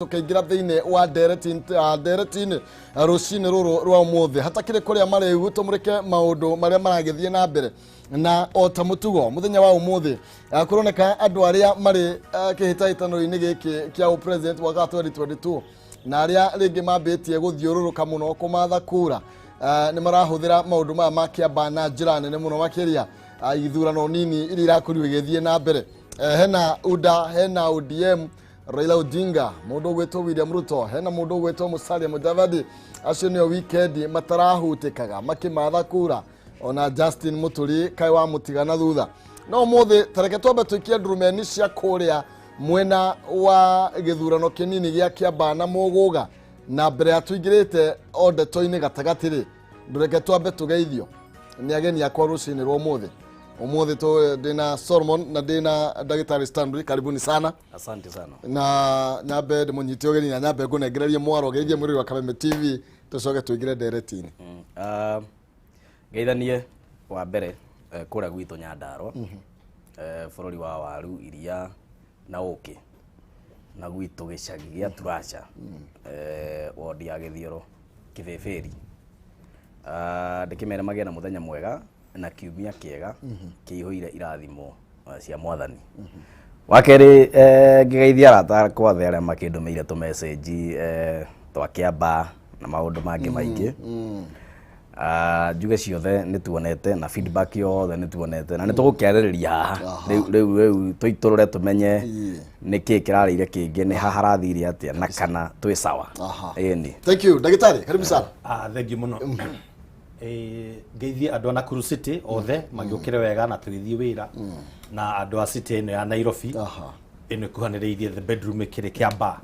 tukaingira thiine wa deretine rucini ruru rwa muthe hatakire kuria mari gutumurike maundu maria maragithie na mbere na ota mutugo muthenya wa umuthe kuroneka andu aria mari kihitaitano-ini giki kia president wa 2022 na aria ringi mambitie guthiururuka muno kumatha kura ni marahuthira maundu maya ma KIAMBAA na njira nene muno makiria ithurano nini iri irakorirwo igithie na mbere hena UDA hena ODM Raila Odinga mundu gwetwo William Ruto hena mundu gwetwo Musalia Mudavadi acio nio weekend matarahutikaga makimatha kura ona Justin Muturi kai wa mutigana thutha no muthe tareke twambe twikie ndurumeni cia kuria mwena wa githurano kinini gia KIAMBAA na muguga na mbere atwingirite ondeto-ini gatagatiri ndureke twambe tugeithio ni ageni akwa rucini rwa umuthe to dina Solomon na dina Dagitari Stanley, karibuni sana. Asante sana. Na nyabe de munyiti ogeni na nyabe gunegererie mwaro geithie muri wa Kameme TV tucoke tuigire deretini. Geithanie wa mbere kuria gwitu Nyandarua bururi wa waru iria na uki na gwitu gicagi gia Turacha wodi ya Githioro Kibeberi ndikimera magena muthenya mwega na kiumia kiega kiihoire irathimo cia mwathani wakeri ngigeithia arata kwa there makindumeire tu message twa KIAMBAA na maundu mangi maingi njuge ciothe nituonete na feedback yothe nituonete na nitugukiaririria haha riu tuiturure tumenye niki kirarire kingi ni haha rathire atia na kana twi sawa eni. Thank you Dagitari, karibu sana. Thank you muno. Geithie andu na Kuru City othe magiukire wega na twithie wira na andu a city ino ya Nairobi ino kuhaniriithie the bedroom ikiri KIAMBAA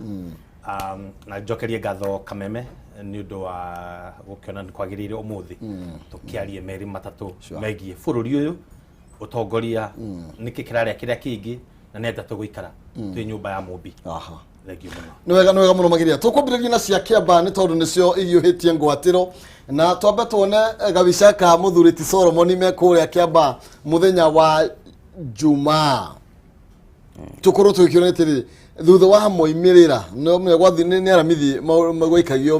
na njokerie ngatho Kameme ni undu wa gukiona kwagirire umuthi tukiarie meri matatu megie bururi uyu utongoria niki kiraria kiria kingi na nenda tuguikara twi nyumba ya mumbi. Ni wega muno magiria tukwambiriria na cia KIAMBAA ni tondu nicio igiuhitie ngwatiro na twambe tuone gabicaka muthuriti Solomon me kuria KIAMBAA muthenya wa Jumaa tukuru twikionetiri thutha wa MAUMIRIRA no megwathi ni aramithi magwaikagio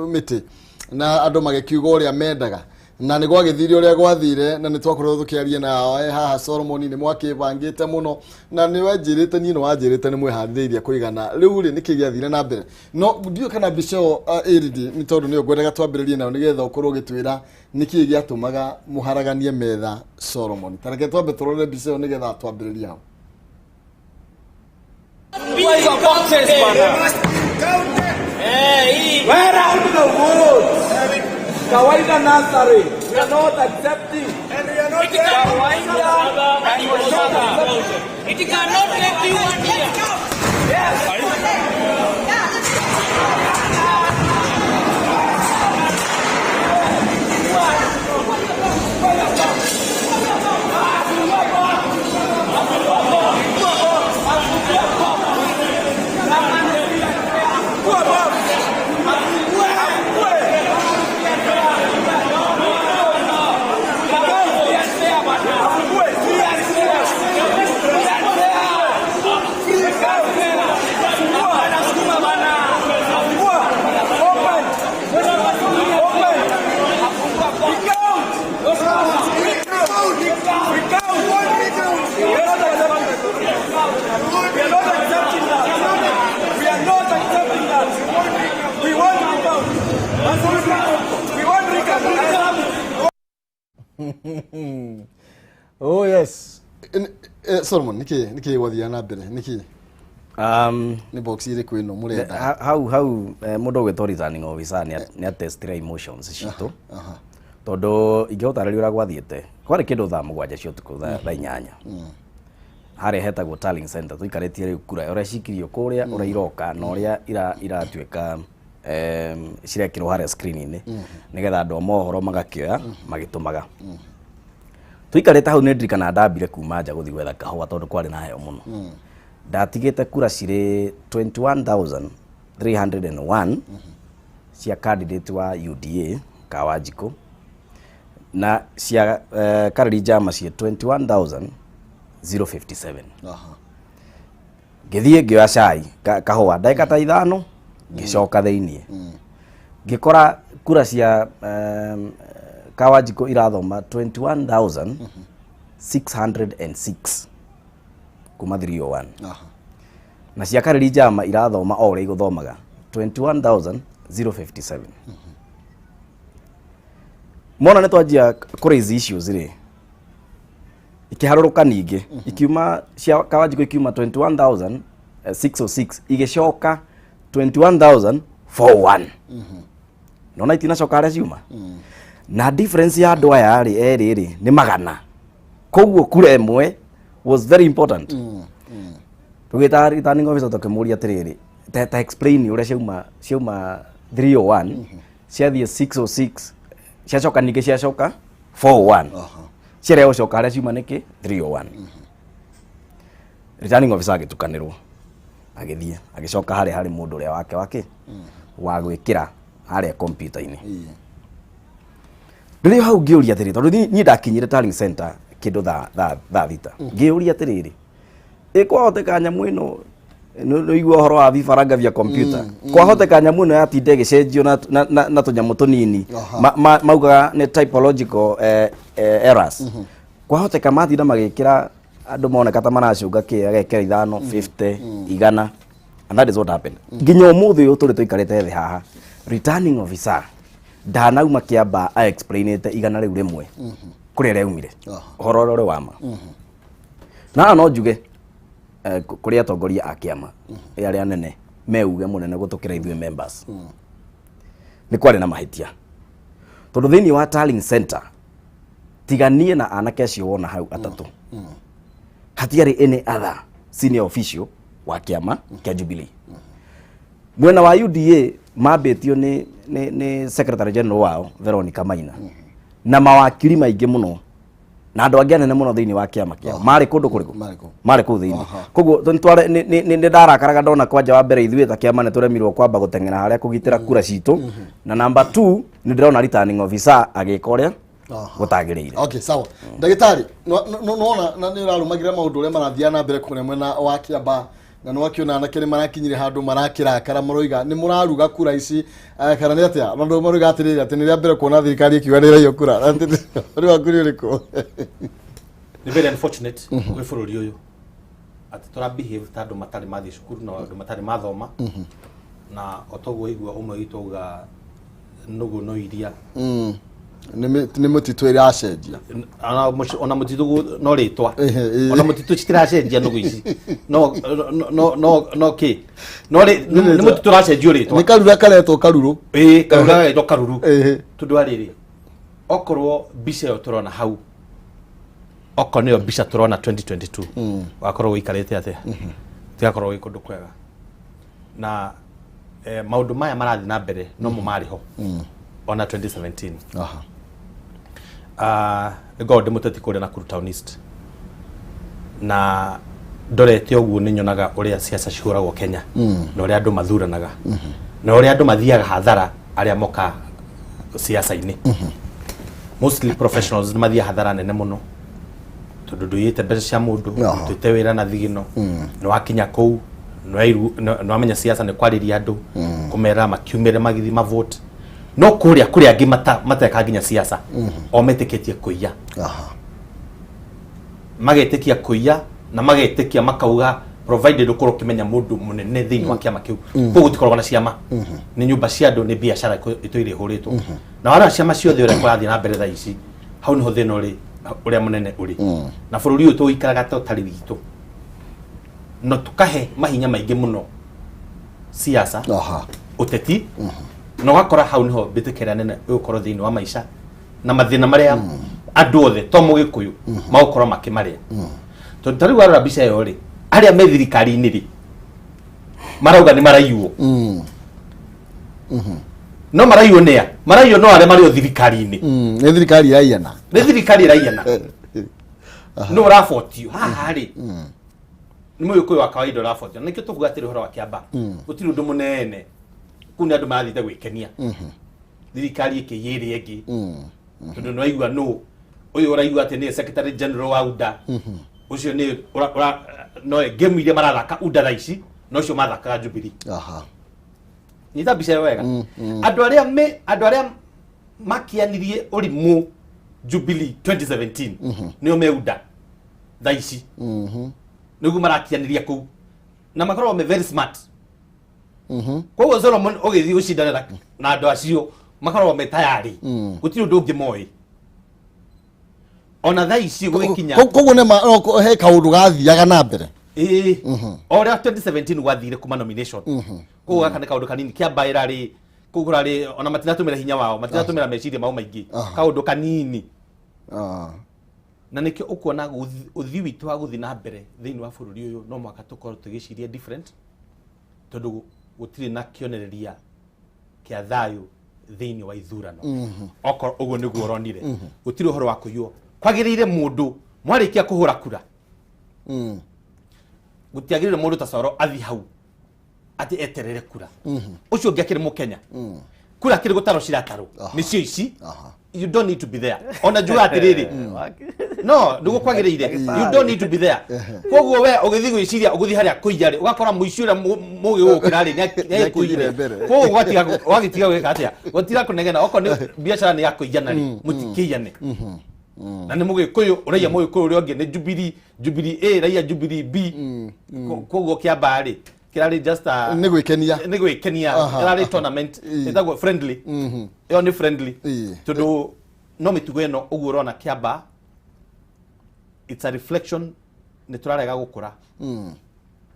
miti na andu magikiuga uria mendaga na ni gwagithire uria gwathire na ni twakorwo tukiaria na haha Solomon ni mwakibangite muno na ni wanjirite ni no wanjirite ni mwihaririirie kuigana riu ri niki giathire na mbere no ndio kana bicio iridi ni tondu ni ngwendaga twambiririe nayo nigetha ukorwo gitwira niki giatumaga muharaganie metha Solomon tareke twambe turore bicio nigetha twambiririe hau. Where's the boxes, where are the votes? Kawaida Nasari, we are not accepting. And we are not accepting. It cannot take you 1 year. Yes. Oh yes. Solomon niki wathia na mbere niki ni box iri kwino murenda hau mundu gwetwo returning officer ni atestira emotions citu tondu ingihotariria ura gwathiete kwari kindu thaa 7 cia utuku thaa 8 hare hetagwo tallying center tuikaritie riu kura ura cikirio kuria ura iroka na uria iratuika cirekirwo hare screen-ini nigetha andu a mohoro magakioya magitumaga tuikarite hau ni ndirikana ndambire kuma nja guthi gwetha kahua tondu kwari na heho muno ndatigite kura cire 21,301 cia candidate wa UDA Kawanjiko na cia Karanja cie 21,057 ngithie ngioya cai kahua ndagika ta 5 ngicoka thiini ngikora kura cia Kawanjiko irathoma 21,606 kuma 301 na cia Karanja irathoma o ri guthomaga 21,057 mona netwanjia kuraise issues ri ikiharuruka ningi ikiuma cia Kawanjiko ikiuma 21,606 igicoka 21,041 nona itinacoka aria ciuma na difference ya andu aya eri ni magana koguo kura imwe was very important tugita returning officer tukimuria atiriri ta explain uria ciauma 301 ciathie 606 ciacoka ningi ciacoka 41 ciria ucoka aria ciuma niki 301 returning officer agitukanirwo agithie agicoka hari mundu uria wake wa gwikira haria computer-ini Rĩrĩa hau ngĩũria atĩrĩrĩ tondũ niĩ ndakinyire Tallying Center kĩndũ thaa thita ngĩũria atĩrĩrĩ kwahoteka nyamũ ĩno nĩigua ũhoro wa vifaranga vya computer kwahoteka nyamũ ĩno yatinda ĩgĩcenjio na tũnyamũ tũnini maugaga nĩ typological errors kwahoteka matinda magĩkĩra andũ moneka ta maracũnga agekĩra 5 50 100 and that is what happened nginya ũmũthĩ ũyũ tũrĩ tũikarĩte thĩ haha returning officer ndanauma Kiambaa a explainite igana riu rimwe kuri reumire uhoro uri wama na no njuge kuri atongoria a kiama aria nene meuge munene gutukira ithuĩ members ni kwari na mahitia tondu thiini wa Tallying Center tiganie na anake acio wona hau atatu hatiari any other senior official wa kiama kia Jubilee mwena wa UDA mambĩtio ni Secretary General wao Veronica Maina na mawakiri maingi muno na andu angi anene muno thiini wa kiama kiao mari kundu kuriku mari ku thiini koguo ntware ni ndarakaraga ndona kwanja wa mbere ithuĩ ta kiama ne turemirwo kwamba guteng'era haria kugitira kura citu na number 2 ni ndirona returning officer agika uria gutagiriire. Okay, sawa ndagitari nona na ni rarumagira maundu uria marathiana na mbere kune mwena wa Kiambaa na no akiona anake ni marakinyire handu marakirakara muroiga ni muraruga kura ici kana ni atia andu maruga atiriri ati ni ria mbere kuona thirikari ikiuganira iyo kura ri wakuri uriko ni very unfortunate we bururi uyu ati tora behave ta andu matari mathi cukuru na andu matari mathoma na otoguo igua umwe gituga nugu no iria ni mutitu ira acenjia ona mutitu no ritwa ona mutitu citiracenjia nugu ici no ki no ni mutitu racenjio ritwa ni karura karetwo karuru karura karetwo karuru tundu ariri okorwo bica yo turona hau okorwo niyo bica turona 2022 wakorwo wikarite atia tigakorwo wi kundu kwega na maundu maya marathi na mbere no mo mariho ona 2017 God muteti kuri na Kuru Town East na ndorete oguo ni nyonaga uria siasa cihuragwo Kenya na uria andu mathuranaga na uria andu mathiaga hathara aria moka siasa-ini mostly professionals ni mathia hathara nene muno tondu nduyite mbeca cia mundu twite wira na thigino ni wakinya kou no amenya siasa ni kwariria andu kumera makiumire magithi ma vote no kuria angi mateka nginya siasa o metiketie kuiya magetekia kuiya na magetekia makauga provided ukoro kimenya mundu munene thiini wa kiama kiu koguo tikoragwo na ciama ni nyumba cia andu ni biashara itoire huritwo na wala ciama ciothe uria kwarathi na mbere thaa ici hau niho thina uria munene uri na bururi uyu tuikaraga totari witu no tukahe mahinya maingi muno siasa uteti no gakora hau niho bitikira nene ukoro thiini wa maisha na mathina maria andu othe to mugikuyu magukora makimaria to tari wa rabisha yo ri aria me thirikari-ini ri marauga ni maraiwo no maraiwo nia maraiwo no aria mari o thirikari-ini ni thirikari raiana no rafotio haha ri ni muyukuyu wa kawaida rafotio nikio tuvugatiri horo wa Kiambaa gutiri undu munene kuna andu marathite gwikenia thirikari ikiyiri engi tondu no aigua no uyu uraigua ati ni Secretary General wa UDA ucio ni no game ile marathaka udara ici no cio mathakaga Jubilee ni tabisha wega andu aria makianirie urimu Jubilee 2017 nio meuda thaici nigu marakianiria ku na makorwo me very smart koguo Solomon ogithi ucindana na andu acio makorwo me tayari gutiri undu ungi moi ona thaici gugikinya koguo ne he kaundu gathiaga na mbere oria 2017 gwathire kuma nomination koguo gaka ne kaundu kanini Kiambaa irari kugurari ona matinatumira hinya wao matinatumira meciria mao maingi kaundu kanini na nikio ukuona uthi witu wa guthi na mbere thiini wa bururi uyu no mwaka tukorwo tugiciria different tondu gutiri na kionereria kia thayu thiini wa ithurano okoro uguo niguo ronire gutiri uhoro wa kuywo kwagirire mundu mwarikia kuhura kura gutiagirire mundu ta Soro athi hau ati eterere kura ucio ngiakire mukenya kura kiri gutaro cirataro nicio ici you don't need to be there ona juga atiriri no ndugu kwagirire you don't need to be there koguo we ugithi gwiciria uguthi haria kuijari ugakora muicura mugi gukirari ni kuire koguo gwatiga gwika atia gutira kunegena oko ni biashara ni ya kuijanari mutikiyane na ni mugi kuyu uraia mugi kuyu uri ongi ni Jubilee A raia Jubilee B koguo Kiambaa ri kirari just ni gwikenia kirari tournament itagwo friendly yo ni friendly tondu no mitugo eno uguo urona Kiambaa it's a reflection ni turarega gukura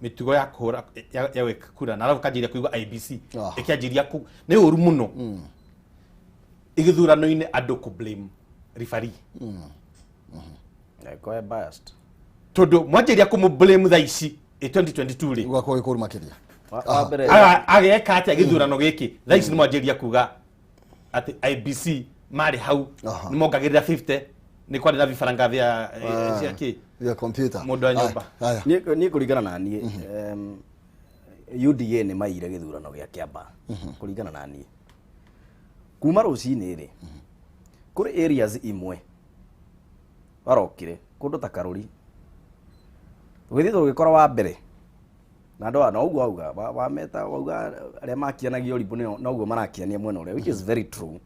mitugo ya kuhura ya weka kura na arabu kajiria kuigwa IBC ikiajiria ku ni uru muno igithurano ine andu ku blame referee ko biased tondu mwajiria ku blame thaici 2022 ri ugakora ikuru makiria ageka ati githurano giki thaici ni mwajiria kuga ati IBC mari hau ni mongagirira 50 ni kwari na vifaranga vya ciaki ya computer mundu wa nyumba ni kuringana na nie UDA ni maire githurano gya Kiambaa kuringana na nie kuma rucini ri kuri areas imwe barokire kundu ta Karuri withi tugikora wa mbere na ndo no uguo auga wa meta auga aria makianagia uribu no uguo marakiania mwena uria which is very true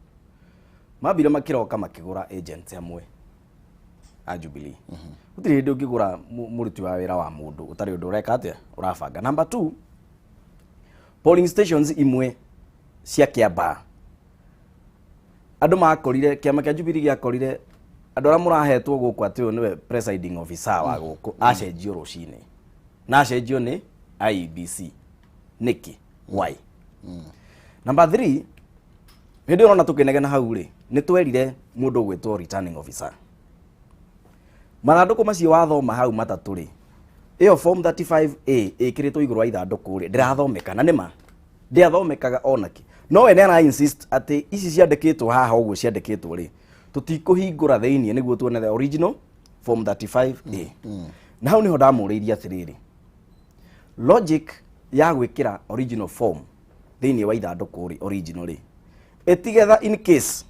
mabire makiroka makigura agents amwe a Jubilee gutiri hindi ungigura muruti wa wira wa mundu utari undu ureka atia urabanga. Number 2, polling stations imwe cia Kiambaa andu makorire kiama kia Jubilee giakorire andu aria murahetwo guku ati uyu niwe presiding officer wa guku acenjio rucini na acenjio ni IBC niki why Number 3, hindi urona tukinegena hau ri ni twerire mundu gwitwo returning officer maranduko macio wathoma hau matatu ri iyo form 35A ikiritwo iguru wa ithanduku ri ndirathomeka na nima ndiathomekaga onaki no we nena insist ati ici ciandikitwo haha uguo ciandikitwo ri tutikuhingura thiini niguo tuone the original form 35A na hau niho ndamuriiria atiriri logic ya gwikira original form thiini wa ithanduku ri original ri etigetha in case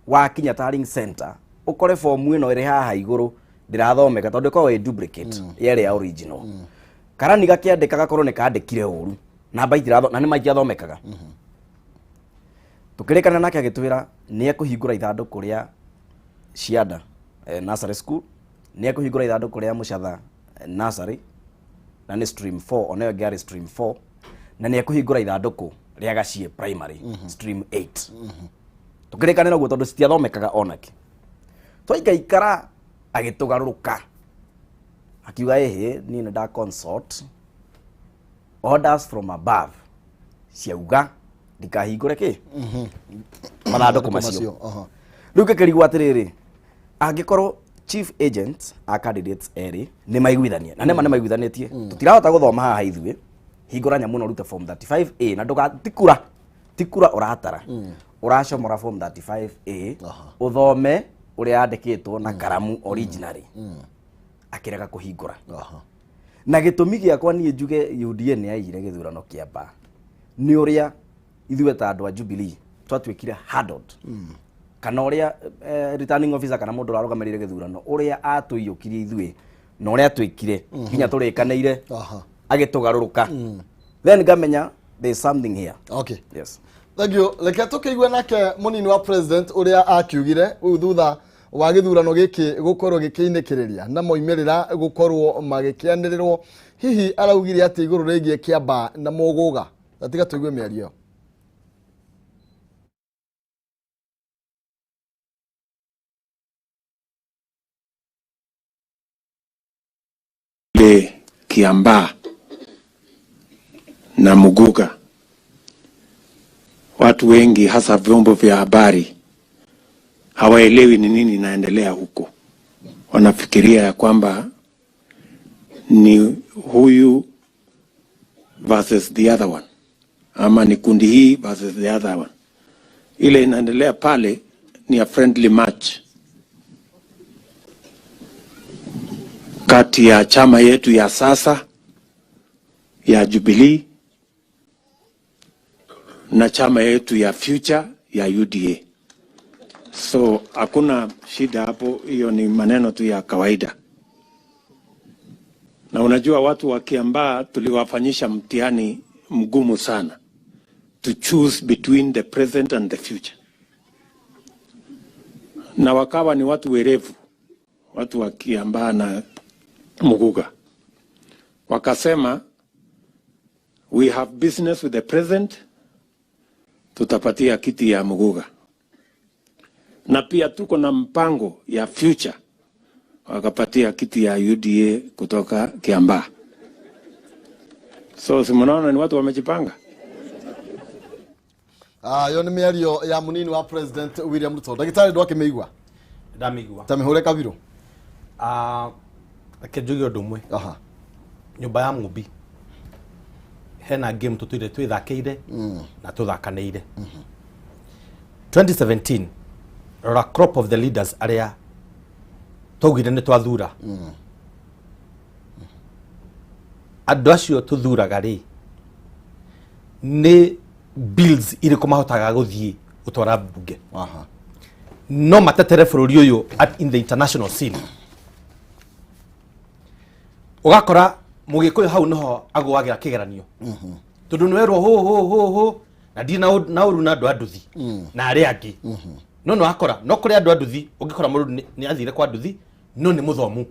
wakinya tallying center ukore form ino iri haha iguru ndirathomeka tondu ko we duplicate yere ya original karani gakiandikaga korwo ni kandikire uru namba itiratho na ni maiki athomekaga tukirikana nake agitwira ni ekuhingura ithanduku ria cianda nursery school ni ekuhingura ithanduku ria Muchatha nursery na ni stream 4 onayo gari stream 4 na ni ekuhingura ithanduku ria Gacie primary stream 8 tukirikana naguo tondu citiathomekaga onaki twaikaikara agitugaruruka akiuga ehe ni nda consult orders from above ciauga ndikahingure ki mathanduku macio riu ngikirigwo atiriri angikorwo chief agent a candidates eri ni maiguithania na nema ni maiguithanitie tutirahota guthoma haha ithuĩ hingura nyamu no rute form 35A na nduga tikura uratara uracomora form 35A uthome uria andikitwo na karamu originally akirega kuhingura na gitumi giakwa nie njuge UDA ni aigire githurano Kiambaa ni uria ithuĩ ta andu a Jubilee twatwikire handled kana uria returning officer kana mundu ararugamirire githurano uria atuiyukirie ithuĩ na uria twikire kinya turikaneire agitugaruruka then ngamenya there is something here. Okay, yes, thank you. Reke tukiigwe nake munini wa president uria akiugire u thutha wa githurano giki gukorwo gikiinikiriria na moimirira gukorwo magikianirirwo hihi araugire ati iguru rigie Kiambaa na Muguga. Atiga tuigwe miario. Kiambaa na Muguga, watu wengi hasa vyombo vya habari hawaelewi ni nini inaendelea huko. Wanafikiria ya kwamba ni huyu versus the other one, ama ni kundi hii versus the other one. Ile inaendelea pale ni a friendly match kati ya chama yetu ya sasa ya Jubilee na chama yetu ya future ya UDA. So hakuna shida hapo, hiyo ni maneno tu ya kawaida. Na unajua watu wa Kiambaa tuliwafanyisha mtihani mgumu sana to choose between the present and the future. Na wakawa ni watu werevu, watu wa Kiambaa na Muguga. Wakasema we have business with the present, tutapatia kiti ya Muguga. Na pia tuko na mpango ya future, wakapatia kiti ya UDA kutoka Kiambaa. So simunaona ni watu wamejipanga. Yo ni miario ya munini wa president William Ruto. Dagitari ndwake meigwa. Ndamigwa. Tamihore kabiro. Akejugi odumwe. Nyumba ya Mubi. Hena game tutire twithakeire na tuthakaneire. 2017 rora crop of the leaders aria togire ni twathura. Andu acio tuthuraga ri ni bills iriko mahotaga guthie utwara bunge. No matetere bururi uyu in the international scene. Ugakora mugikuyu hau noho agwagira kigeranio. Tondu nwerwo ho na ndi na uru na andu anduthi na ari angi. No akora no kuri andu anduthi ungikora mundu ni athire kwa anduthi no ni muthomu.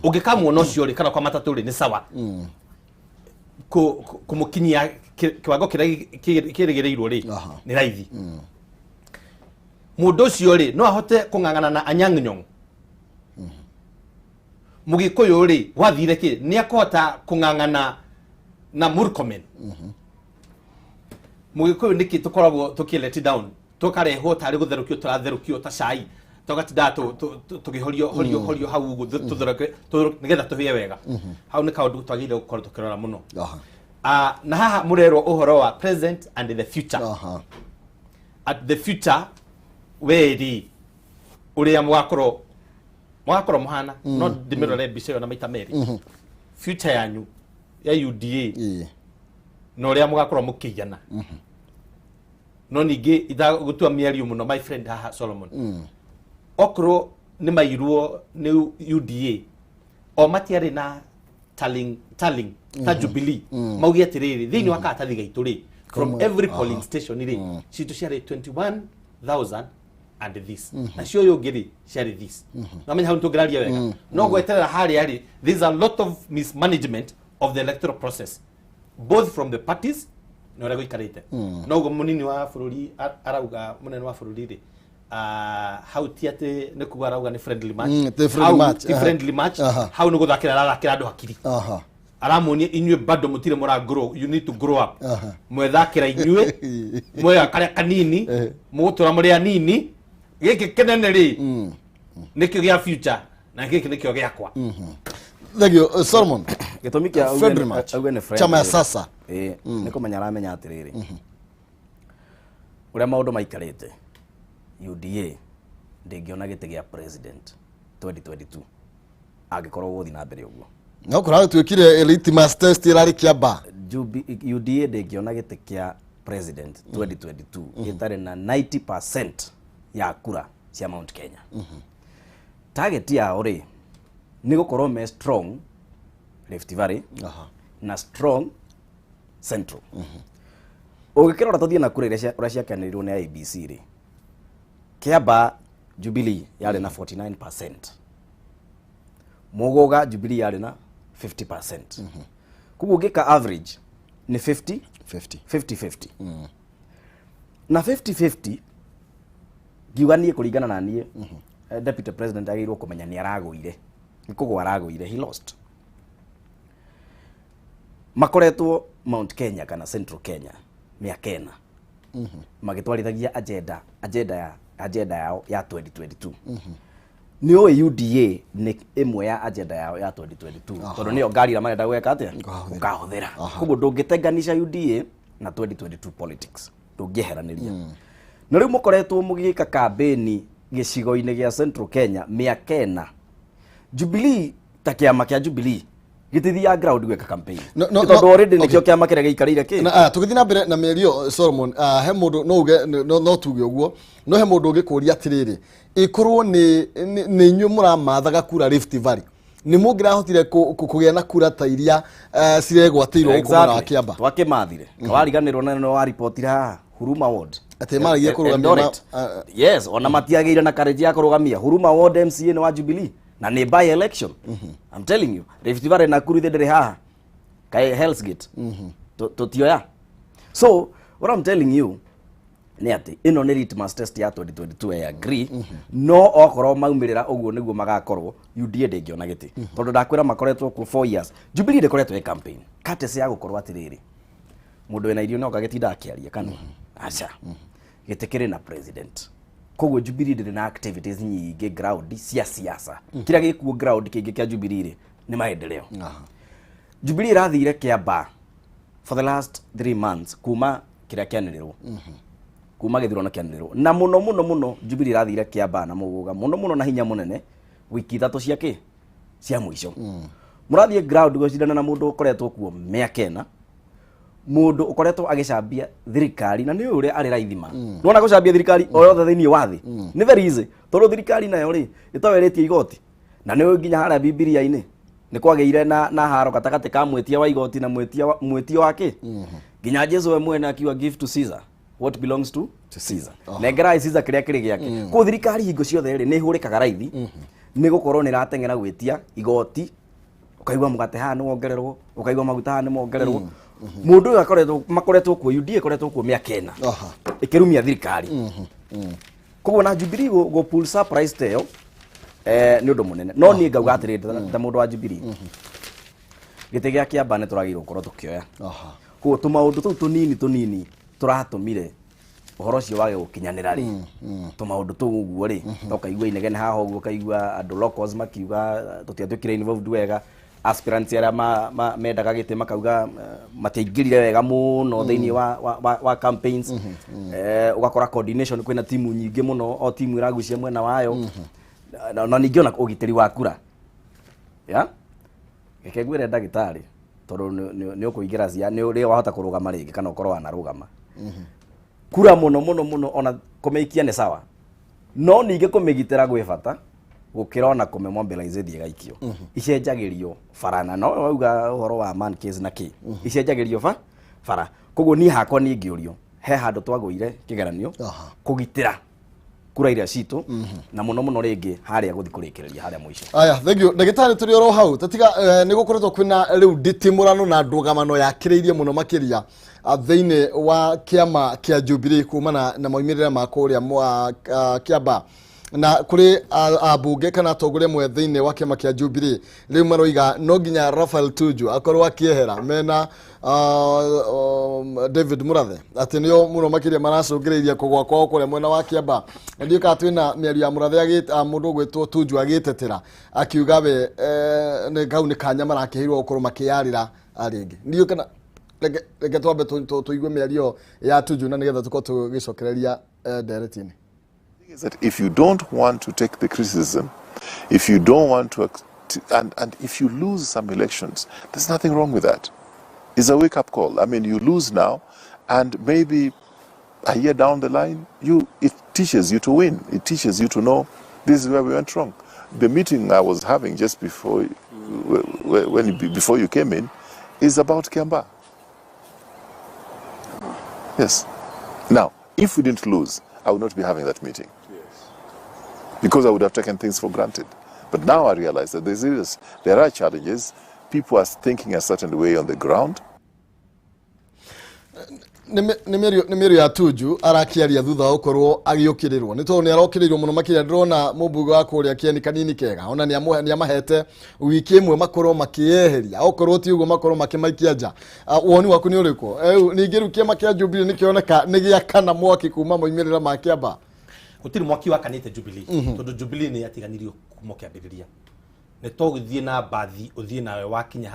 Ungikamuona ucio ri kana kwa matatu ri ni sawa. Kumukinyia kiwango kirigireirwo ri ni raithi. Mundu ucio ri no ahote kungangana na Anyang' Nyong'o. Mugikuyu ri wathire ki ni akota kungangana na Murkomen. Mugikuyu niki tukoragwo tukileti down tukareho tari gutherukio turatherukio ta cai tugatinda tugihorio hau ugu tuthuruke nigetha tuhie wega. Hau ni kaundu twagire gukorwo tukirora muno. Na haha murerwo uhoro wa present and the future. At the future weri uria mwakorwo muhana no dimirore biseyo na maita meri. Future yanyu ya UDA no uria mugakorwo mukiyana. No ningi itha gutua miario muno my friend haha Solomon. Okro ni mairuo ni UDA o matiari na tallying ta Jubilee maugi atiriri thini wa katathi gaitu ri from every polling station ri citu ciari 21,000 and this na cio yo ngiri ciari this na menya hau tungiraria wega no gweterera hari ari there's a lot of mismanagement of the electoral process both from the parties no rego ikarite no go munini wa bururi arauga munene wa bururi ri how tiate ne kugarauga ni friendly match friendly match how no guthakira arakira andu hakiri aramunie inywe bado mutire mura grow, you need to grow up. Mwethakira inywe mwe kare kanini mugutura muri anini giki kenene ri nikyo gia future na giki nikyo giakwa. Thank you Solomon. Gitumi kia friendly chama ya sasa niko manyara amenya atiriri uria maundu maikarite UDA ndingiona gite gia president 2022 agikorwo guthi na mbere uguo no kora twikire elite master test irari Kiambaa UDA ndingiona gite kia president 2022 gitare na 90% ya kura cia Mount Kenya. Target ya ori nĩ gũkorwo me strong Rift Valley na strong Central. Ũgĩkĩrora tũthiĩ na kura iria ciakanĩrĩirwo nĩ IEBC rĩ, Kiambaa Jubilee yarĩ na 49%, Mũgũga Jubilee yarĩ na 50%. Koguo ngĩka average ni 50-50. Na 50-50 ngiuga niĩ kũringana na niĩ Deputy President agĩrĩirwo kũmenya nĩ aragũire, nĩ kũgwa aragũire, he lost. Makoretwo Mount Kenya kana Central Kenya mĩaka ĩna magĩtwarithagia agenda yao ya 2022. Nĩ ũĩ UDA nĩ ĩmwe ya agenda yao ya 2022 tondũ nĩyo ngari marenda gweka atĩa gũkahũthĩra. Koguo ndũngĩtenganisha UDA na 2022 politics, ndũngĩeheranĩria. Na rĩu mũkoretwo mũgĩka kambeni gĩcigo-inĩ gĩa Central Kenya mĩaka ĩna. Jubilee ta kĩama kĩa Jubilee gĩtithia ground gweka campaign tondũ already nĩkĩo kĩama kĩrĩa gĩikarĩire kĩ. Tũgĩthiĩ na mbere na mĩario Solomon, he mũndũ no tuge ũguo, no he mũndũ ũngĩkũria atĩrĩrĩ, ĩkorwo nĩ inyuĩ mũramathaga kura Rift Valley, nĩ mũngĩrahotire kũgĩa na kura ta iria ciregwatĩirwo gũkũ mwena wa Kiambaa? Twakĩmathire twariganĩrwo na nĩ wa report ha Huruma Ward atĩ maragia kũrũgamia yes, ona matiagĩire na Karanja ya kũrũgamia Huruma Ward MCA nĩ wa Jubilee na nĩ by election. I'm telling you, Rift Valley na kuru ndĩrĩ haha kae Hell's Gate tutioya. So what I'm telling you nĩ atĩ ĩno nĩ litmus test ya 2022, I agree. No okorwo maumirira ũguo nĩguo magakorwo UDA ndĩngĩona gĩtĩ tondũ ndakwĩra makoretwo ku 4 years. Jubilee ndĩkoretwo campaign katese ya gũkorwo atĩrĩrĩ, mũndũ wĩna irio no gagĩtinda akĩaria kana acha gĩtĩ kĩrĩ na president. Koguo Jubilee ndĩrĩ na activities nyingĩ ground cia siasa. Kĩrĩa gĩkuo ground kĩngĩ kĩa Jubilee rĩ nĩ maendeleo. Jubilee irathire Kiambaa for the last 3 months kuma kĩrĩa kĩanĩrĩrwo, kuma gĩthurano kĩanĩrĩrwo, na mũno Jubilee irathire Kiambaa na Mũgũga mũno na hinya mũnene wiki 3 ciake cia mũico. Mũrathiĩ ground gũcindana na mũndũ ũkoretwo kuo mĩaka ĩna, mũndũ ũkoretwo agĩcambia thirikari na nĩ ũrĩa arĩ raithima. Nĩwona gũcambia thirikari o yothe thĩinĩ wa thĩ nĩ very easy tondũ thirikari nayo rĩ ĩtawerĩtie igoti, na nĩ nginya harĩa Bibilia-inĩ nĩ kwagĩire na haro gatagatĩ ka mwĩtia wa igoti na mwĩtio wake. Nginya Jesu we mwene akiuga give to Caesar what belongs to Caesar. Nengerai Caesar kĩrĩa kĩrĩ gĩake. Kwa thirikari hingo ciothe rĩ nĩ ihũrĩkaga raithi nĩ gũkorwo nĩ rateng'era gwĩtia igoti, ũkaigua mũgate haha nĩ wongererwo, ũkaigua maguta haha nĩ mongererwo. Mũndũ ũyũ makoretwo kuo UDA koretwo kuo mĩaka ĩna ĩkĩrumia thirikari. Koguo na Jubilee go pull surprise tayo nĩ ũndũ mũnene. No niĩ ngauga atĩrĩrĩ ta mũndũ wa Jubilee, gĩtĩ gĩa Kiambaa nĩ tũragĩrĩirwo gũkorwo tũkĩoya. Koguo tũmaũndũ tũu tũnini tũratũmire ũhoro ũcio wage gũkinyanĩra rĩ, tũmaũndũ tũu ũguo rĩ, tũkaigua inegene haha ũguo, ũkaigua andũ locals makiuga tũtiatuĩkire involved wega, aspirants arĩa mendaga gĩtĩ makauga matiaingĩrire wega mũno thĩinĩ wa campaigns. Ũgakora coordination kwĩna timu nyingĩ mũno, o timu ĩragucia mwena wayo, na ningĩ ona ũgitĩri wa kura. Reke ngwĩre ndagĩtarĩ tondũ nĩ ũkũingĩra cia nĩ ũrĩa wahota kũrũgama rĩngĩ kana ũkorwo wanarũgama. Kura mũno ona kũmĩikia nĩ sawa, no ningĩ kũmĩgitĩra gwĩ bata gũkĩra ona kũmemobilize thiĩ gaikio. Icenjagĩrio farana, no wauga ũhoro wa man case na kĩ icenjagĩrio fara. Koguo niĩ hakwa niĩ ngĩũrio he handũ twagũire kĩgeranio kũgitĩra kura iria citũ na mũno rĩngĩ harĩa gũthi kũrĩkĩrĩria harĩa mũico. Aya, thank you. Ndagĩtarĩ tũrĩ oro hau tatiga nĩ gũkoretwo kwĩna rĩu nditimũrano na ndũgamano yakĩrĩirie mũno makĩria thĩinĩ wa kĩama kĩa Jubilee kumana na moimĩrĩra ma kũrĩa Kiambaa na kũrĩ ambunge kana atongoria mwe thĩinĩ wa kĩama kĩa Jubilee rĩu maroiga no nginya Raphael Tuju akorwo akĩehera mena David Murathe atĩ nĩo mũno makĩria maracũngĩrĩirie kũgwa kwao kũrĩa mwena wa Kiambaa. Ndiũ kana twĩna mĩario ya Murathe mũndũ ũgwĩtwo Tuju agĩtetera akiuga we nĩ kanya marakĩheirwo gũkorwo makĩyarĩra rĩngĩ. Ndiũ kana reke twambe tũigue mĩario ya Tuju na nĩgetha tũkorwo tũgĩcokereria nderetinĩ. Is that if you don't want to take the criticism, if you don't want to and if you lose some elections, there's nothing wrong with that. It's a wake-up call. I mean, you lose now, and maybe a year down the line, it teaches you to win. It teaches you to know this is where we went wrong. the meeting I was having just before before you came in is about KIAMBAA. Yes. Now, if we didn't lose, I would not be having that meeting. Yes. Because I would have taken things for granted. But now I realize that there are challenges. People are thinking a certain way on the ground. Nimirio ya tuju arakiaria thutha ukorwo agiokirirwo nito ni arokirirwo muno makiria ndrona mubugo wa kuria kieni kanini kega ona ni amahete wiki imwe makorwo makieheria okorwo ti ugo makorwo makimaikia nja woni waku ni uriko ningiru kiama kia Jubilee nikioneka nigia kana mwaki kuma moimirira ma KIAMBAA gutiri mwaki wakanite Jubilee tondu Jubilee ni yatiganirio kuma kiambiriria ni to githie na bathi uthie nawe wakinya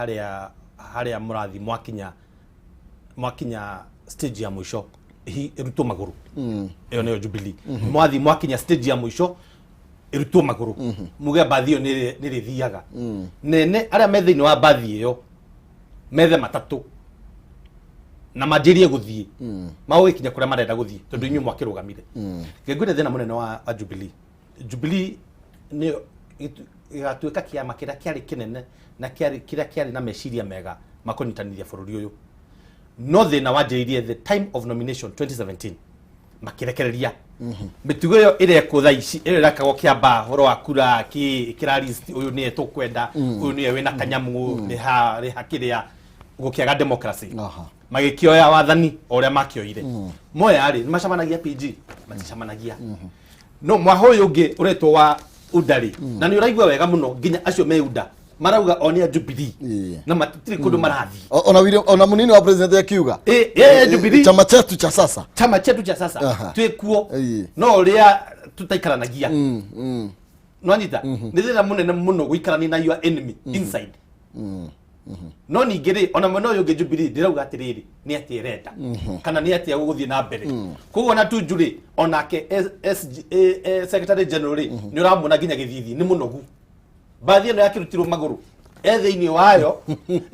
haria murathi mwakinya stage ya mwisho irutwo maguru iyo niyo Jubilee mwathi mwakinya stage ya mwisho irutwo maguru muge bathi iyo ni rithiaga nene aria methe-ini wa bathi iyo methe matatu na majirie guthie maugikinya kuria marenda guthie tondu inyu mwakirugamire ngegwire thina munene wa Jubilee ni igatuika kiama kiria kiari kinene na kiria kiari na meciria mega makonyitanithia bururi uyu no thina wanjiririe the time of nomination 2017 makirekereria mitugo yo ireko tha ici irekagwo KIAMBAA horo wa kura kira list uyu ni tukwenda uyu ni wina kanyamu ni hakiria gukiaga democracy magikioya wathani oria makioire moya ari ni macamanagia PG macamanagia no mwahoyo ungi uretwo wa udari na ni uraigwa wega muno nginya acio me uda marauga onia Jubilee na matitiri kundu marathi ona munini wa president ya kiuga Jubilee chama chetu cha sasa twekuo no uria tutaikaranagia no anyita nithira munene muno guikarani na your enemy inside no ningiri ona muno yo Jubilee ndirauga atiriri ni atirenda kana ni atia guthie na mbere koguo na tunjuri onake secretary general ni uramuna ginya githithi ni munogu bathi no yakirutirwo maguru etheini wayo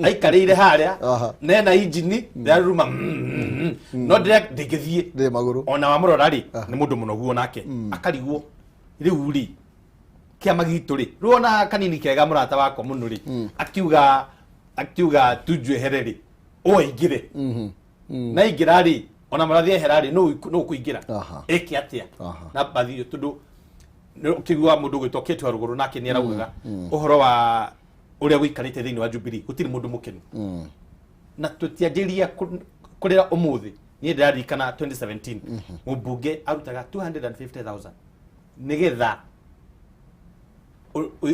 aikarire haria nena injini ndaruma no direct digithie de maguru ona wa murora ri ni mundu munogu onake akarigwo riu ri kiama gitu ri ruona kanini kega murata wako muno ri akiuga tujwe hereri o igire na igira ri ona murathi herari no kuingira eki atia na bathi tundu kigwa mundu gwitoketwa ruguru nake ni araugaga uhoro wa uria guikarite thiini wa Jubilee gutiri mundu mukenu na tutianjiria kurira umuthi ni ndirarikana 2017 mubunge arutaga 250,000 nigetha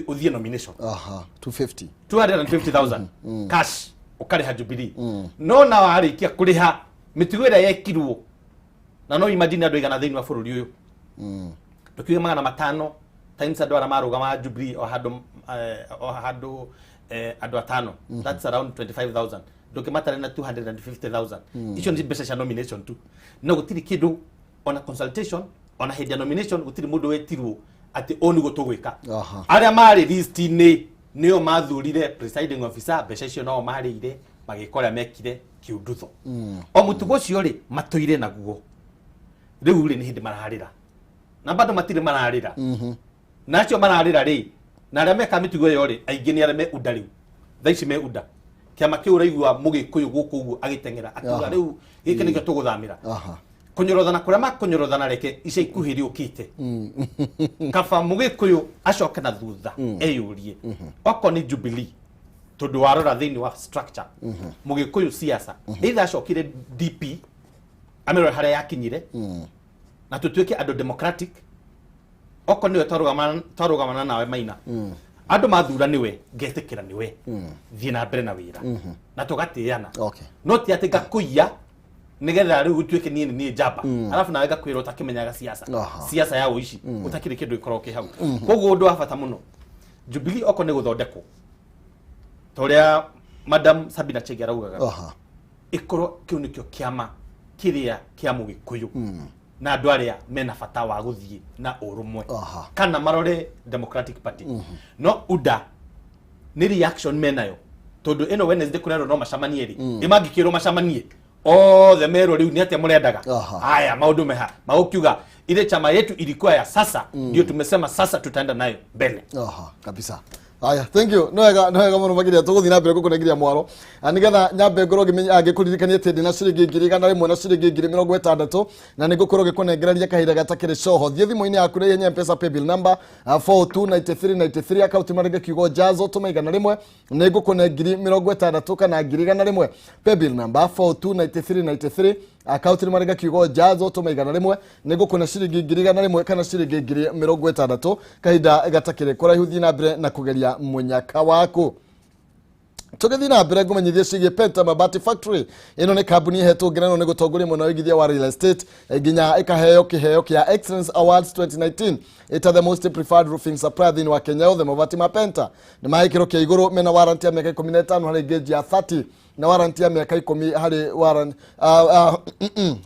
uthie nomination 250,000 cash ukariha Jubilee no na warikia kuriha mitugo ira yekirwo na no imagine andu igana thiini wa bururi uyu tukiuga magana matano times andu ara marugama Jubilee o handu andu atano that's around 25,000 dokimatare na 250,000 icio ni mbeca cia nomination tu no gutiri kindu ona consultation ona head nomination gutiri mundu wetirwo ati oni gutugwika aria mari list nio mathurire presiding officer mbeca icio no marire magikora mekire kiundutho o mutugo cio ri matoire naguo riu ri ni hindi mararira na bado matire mararira nacio mararira ri na aria meka mitugo yo ri aingi ni aria me udari thaici me uda kiama kiu raigua mugikuyu guku uguo agitengera akiuga riu giki nikio tuguthamira kunyorothana kuria makunyorothana reke ica ikuhiri ukite kaba mugikuyu acoke na thutha eyurie oko ni Jubilee tondu warora thiini wa structure mugikuyu siasa either acokire DP amero haria yakinyire na tutuike andu democratic oko niwe twarugamana nawe maina andu mathura niwe ngetikira niwe thie na mbere na wira na tugatiana no ti ati gakuya nigetha riu gutuike ni njamba alafu nawe gakwira utakimenyaga siasa ya uici utakire kindu ikoroke hau koguo ndu afata muno Jubilee oko ni guthondekwo toria madam Sabina Chege araugaga ikoro kiu nikio kiama kiria kia mugikuyu na andu aria mena bata wa guthie na urumwe kana marore Democratic Party no uda ni reaction menayo tondu eno Wednesday kurero no macamanie ri imangikiro macamanie othe merwo riu ni atia murendaga haya maundu meha maukiuga ile chama yetu ilikuwa ya sasa ndio tumesema sasa tutaenda nayo mbele kabisa. Aya, thank you. Noega muno magiria tuguthina mbere gukunegiria mwaro. Nigetha nyambe ngoro ngikuririkania tindi na ciringi 100 na ciringi 60 na nigukorwo gikunengereria kahinda gatakire coho. Thie thimu-ini yaku ri yenye mpesa paybill number 429393 account marenge kiugo jazo tumaigana rimwe nigukunengiri 60 kana 100 paybill number 429393 account marenge kiugo jazo tumaigana rimwe nigukuna ciringi 100 kana ciringi 60 kahinda gatakire kuraihu thie na mbere na kugeria munyaka waku. Tugethi na mbere ngumenyithie cigie Penta Mabati Factory. Ino ni kambuni ihetwo ngerenwa ni gutongoria muno wigithia wa real estate nginya ikaheo kiheo kia Excellence Awards 2019 ita the most preferred roofing supplier thini wa Kenya. The Mabati ma Penta ni maikiro kia iguru mena warranty ya miaka 15 hari gauge ya 30 na warranty ya miaka 10 hari warranty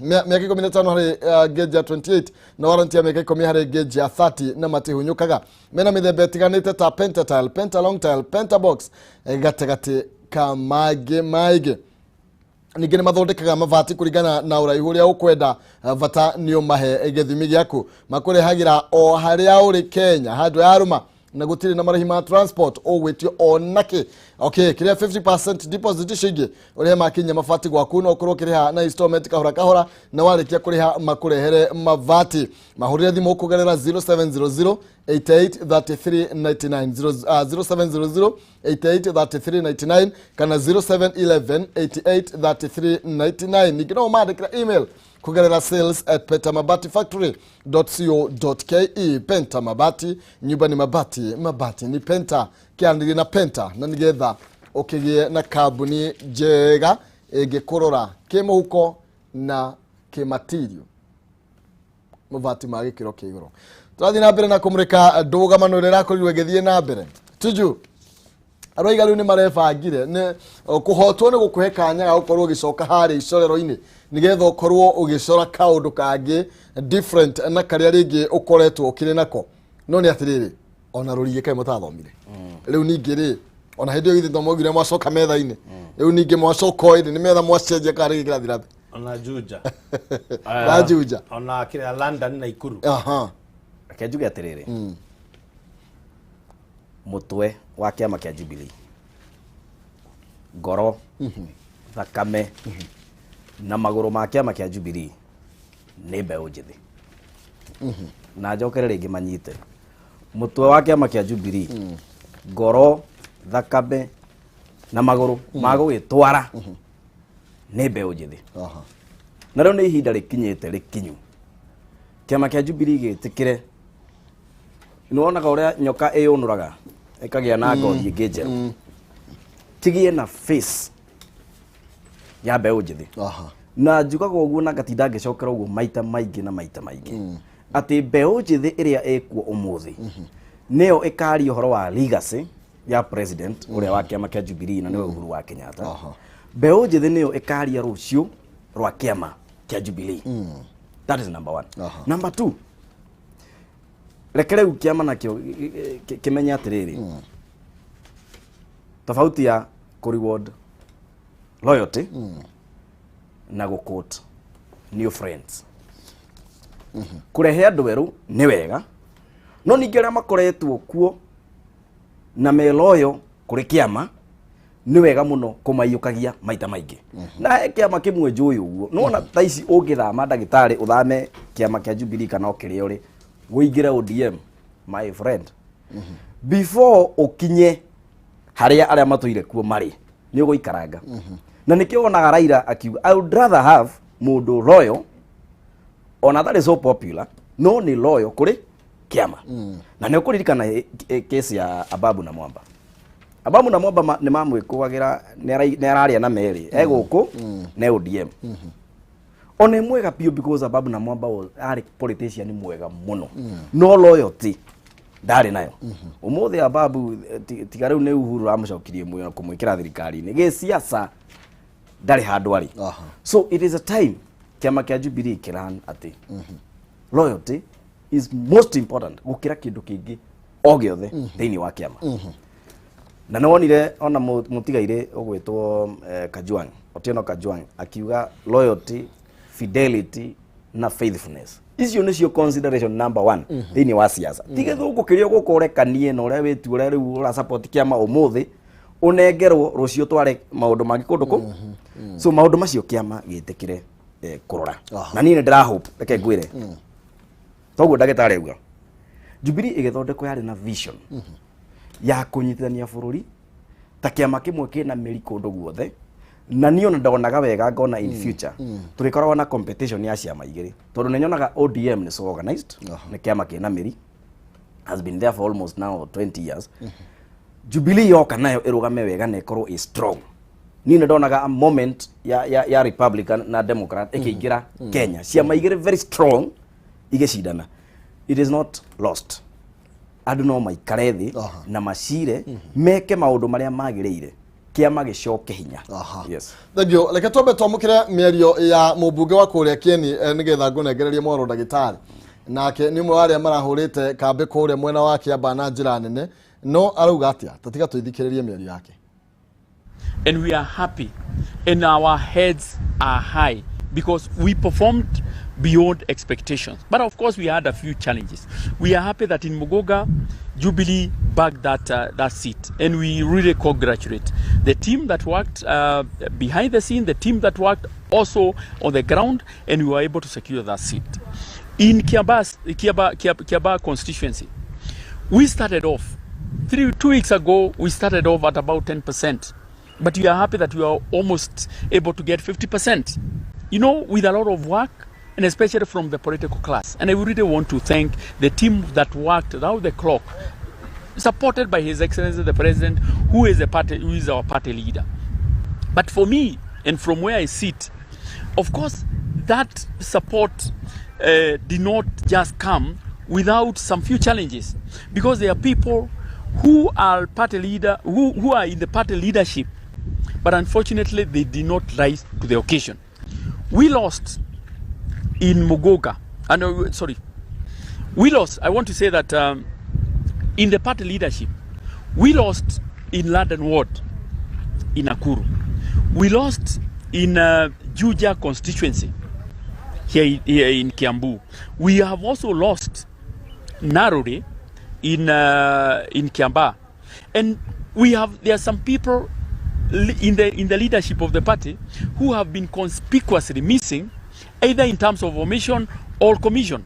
miaka 15 hari gauge ya 28 na warranty ya miaka 10 hari gauge ya 30 na matihunyukaga mena mithemba itiganite ta Penta Tile, Penta Long Tile, Penta Box gategate kamage maige. Ningĩ nĩ mathondekaga mabati kũringana na ũraihu ũrĩa ũkwenda bata nĩ ũmahe gĩthimi gĩaku. Makũrehagĩra o harĩa ũrĩ Kenya handũ ya rũma na gũtirĩ na marĩhi ma transport ũgwĩtio o nake. Okay, kĩrĩa 50% deposit cingĩ ũrĩa makinya mabati gwaku no ũkorwo ũkĩrĩha na installment kahora kahora na warĩkia kũrĩha makũrehere mabati. Mahũrĩre thimũ ũkũgerera 0700 883399 0700 883399 kana 0711 883399. Ningĩ no ũmandĩkĩra email kugerera sales@pentamabatifactory.co.ke. Penta Mabati, nyumba ni mabati, mabati ni Penta, kiandiri na Penta na nigetha ukigie na kambuni njega ĩngĩkũrora kĩmũhuko na kĩmatirio mabati ma gĩkĩro kĩa igũrũ. Tũrathiĩ na mbere na kũmũrĩka ndũgamano ĩrĩa ĩrakorirwo ĩgĩthiĩ na mbere. Tuju aroiga rĩu nĩ marebangire kũhotwo nĩ gũkũhe kanya ga gũkorwo ũgĩcoka harĩa icorero-inĩ nigetha ũkorwo ũgĩcora kaũndũ kangĩ different na karĩa rĩngĩ ũkoretwo ũkĩrĩ nako. No nĩ atĩrĩrĩ ona rũrigĩ kaĩ mũtathomire rĩu ningĩ rĩ ona hĩndĩ ĩyo githĩ mwaugire mwacoka metha-inĩ rĩu ningĩ mwacoka ĩrĩ nĩ metha mwacenjia kana rĩngĩ kĩrathirathi ona Juja na Juja ona kĩrĩa London na Ikuru. Reke njuge atĩrĩrĩ mutwe wa kiama kia Jubilee ngoro thakame na maguru ma kiama kia Jubilee nĩ mbeũ njĩthĩ na njokere rĩngĩ manyite mutwe wa kiama kia Jubilee ngoro thakame na maguru ma gũgĩtwara nĩ mbeũ njĩthĩ na rĩu nĩ ihinda rĩkinyĩte rĩkinyu kiama kia Jubilee gĩtĩkĩre. Nĩwonaga ũrĩa nyoka ĩyũnũraga ĩkagĩa na ngothi ĩngĩ njerũ kĩgĩe na face ya mbeũ njĩthĩ na njugaga ũguo na ngatinda ngĩcokera ũguo maita maingĩ na maita maingĩ atĩ mbeũ njĩthĩ ĩrĩa ĩkuo ũmũthĩ nĩyo ĩkaria ũhoro wa legacy ya president ũrĩa wa kĩama kĩa Jubilee na nĩwe Uhuru wa Kenyatta. Mbeũ njĩthĩ nĩyo ĩkaria rũciũ rwa kĩama kĩa Jubilee. That is number one. Number two, rekere ukiama nakio kimenya atiriri tofauti ya ku reward loyalty na go quote new friends. Kurehe andu weru ni wega no ningi aria makoretwo kuo na me loyo kuri kiama ni wega muno kumayukagia maita maingi na kiama kimwe njui uguo nona taici ungithama ndagitari uthame kiama kia Jubilee kana okire uri wĩingĩre ODM my friend before ukinye haria aria matũire kuo mari ni ũgũikaranga na nĩkĩo wonaga Raila akiuga I would rather have mũndũ loyal ona that is so popular no ni loyal kuri kiama na nĩ ũkũririkana case ya Ababu na Mwamba. Ababu na Mwamba nĩ mamwĩkũagĩra nĩ araria na merĩ egũkũ na ODM one mwega pio because Ababu na Mwamba ari politician mwega muno no loyalty ndari nayo umuthi Ababu tiga riu ni Uhuru amucokirie muyo kumwikira thirikari-ini gĩciaca ndari handu ari. So it is a time kiama kia Jubilee kiran ati loyalty is most important gukira kindu kingi o giothe thiini wa kiama na nonire ona mutigaire ogwetwo Kajwang Otieno Kajwang akiuga loyalty, fidelity na faithfulness. Icio nicio consideration number 1 thini wa siasa. Tige thuku kirio gukorekanie na uria witu uria riu ura support kiama umuthi unengerwo rucio tware maundu mangi kundu ku. So maundu macio kiama gitikire kurora. Na ni ndira hope reke ngwire. Toguo ndagitari uga. Jubilee igithondekwo yari na vision ya kunyitithania bururi ta kiama kimwe kina miri kundu guothe. Na niyo ndaonaga wega ngona in future turikoragwo na competition ya ciama igiri tondu nenyonaga ODM ni so organized ni kiama kina miri has been there for almost now 20 years. Jubilee yoka nayo irugame wega na ikorwo is strong. Ni ndaonaga a moment ya Republican na Democrat ikiingira Kenya ciama igiri very strong igicindana. It is not lost. Andu no maikarethi na macire meke maundu maria magirire kiama gicoke hinya. Yes. Thegio leke tombe tomukire mierio ya mubunge wa kuria Kieni nigetha ngunengererie mworo ndagitari nake ni mwe wari marahurite kambe kuria mwena wa Kiambaa na njira nene no arauga atia tatiga tuithikiririe mierio yake. And we are happy and our heads are high because we performed beyond expectations. But of course we had a few challenges. We are happy that in Mugoga, Jubilee bagged that seat, and we really congratulate the team that worked behind the scene, the team that worked also on the ground, and we were able to secure that seat. In Kiambaa constituency, we started off, 2 weeks ago, we started off at about 10%, but we are happy that we are almost able to get 50%, you know, with a lot of work, and especially from the political class. And I really want to thank the team that worked around the clock, supported by His Excellency the President, who is our party leader. But for me, and from where I sit, of course, that support did not just come without some few challenges, because there are people who are party leader, who are in the party leadership, but unfortunately they did not rise to the occasion. We lost in Mugoga, we lost, I want to say that in the party leadership, we lost in London Ward, in Nakuru. We lost in Juja constituency, here in Kiambu. We have also lost narrowly in Kiambaa. And there are some people in the leadership of the party who have been conspicuously missing, either in terms of omission or commission.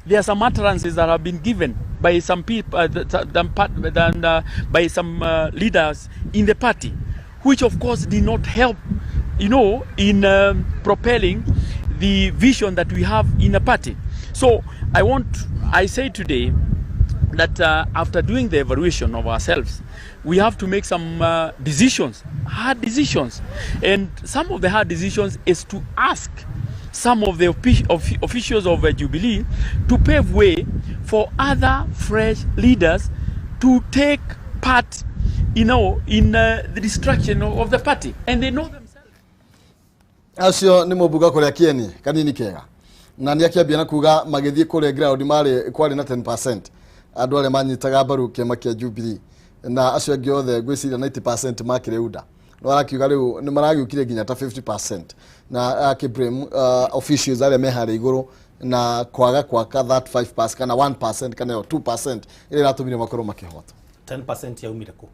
There are some utterances that have been given by some people, by some leaders in the party, which of course did not help, you know, in propelling the vision that we have in the party. So I say today that after doing the evaluation of ourselves, we have to make some decisions, hard decisions. And some of the hard decisions is to ask some of the officials of Jubilee to pave way for other fresh leaders to take part, you know, in the destruction of the party. And they know themselves. Acio ni mubuga kuria Kieni kanini kega. Na ni akiambia na kuga magithie kuria ground mari kwari na 10%. Andu ale manyitaga mbaru kiama kia Jubilee. Na acio angi othe gwiciria 90% makire uda. No arakiuga riu ni maragiukire nginya ta 50%. Na akibrem officials ale mehare iguru na kwaga kwaka that 5% kana 1% kana 2% ile ratumire makoro makihota. 10% ya umire ku.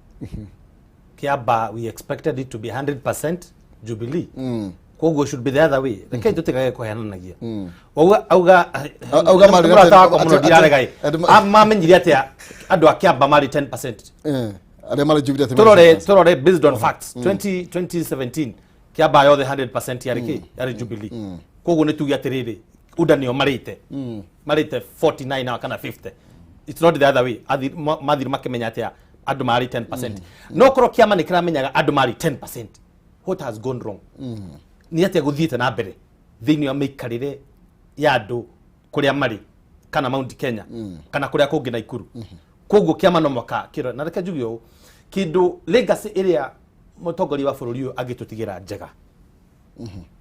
Kiambaa, we expected it to be 100% Jubilee. Kogo should be the other way. The kay tutikage ko yananagia. Auga marata ko muno diare gai. Amma menjiri atia adu Kiambaa mari 10%. Ade mari Jubilee. Torore based on facts. 2017 Kiambaa yo the 100% yari Jubilee. Kogo ne tugia terere. Uda niyo marite. Marite 49 na kana 50. It's not the other way. Madir makemenya atia adu mari 10%. No kro kiama ni kra menyaga adu mari 10%. What has gone wrong? Ni atia guthiite na mbere thiini wa meikarire ya andu kuria mari kana Mount Kenya kana kuria kungi na Ikuru. Koguo kiama no mwaka kiro na reke njugio kindu legacy area mutongori wa bururi uyu agitutigira njega.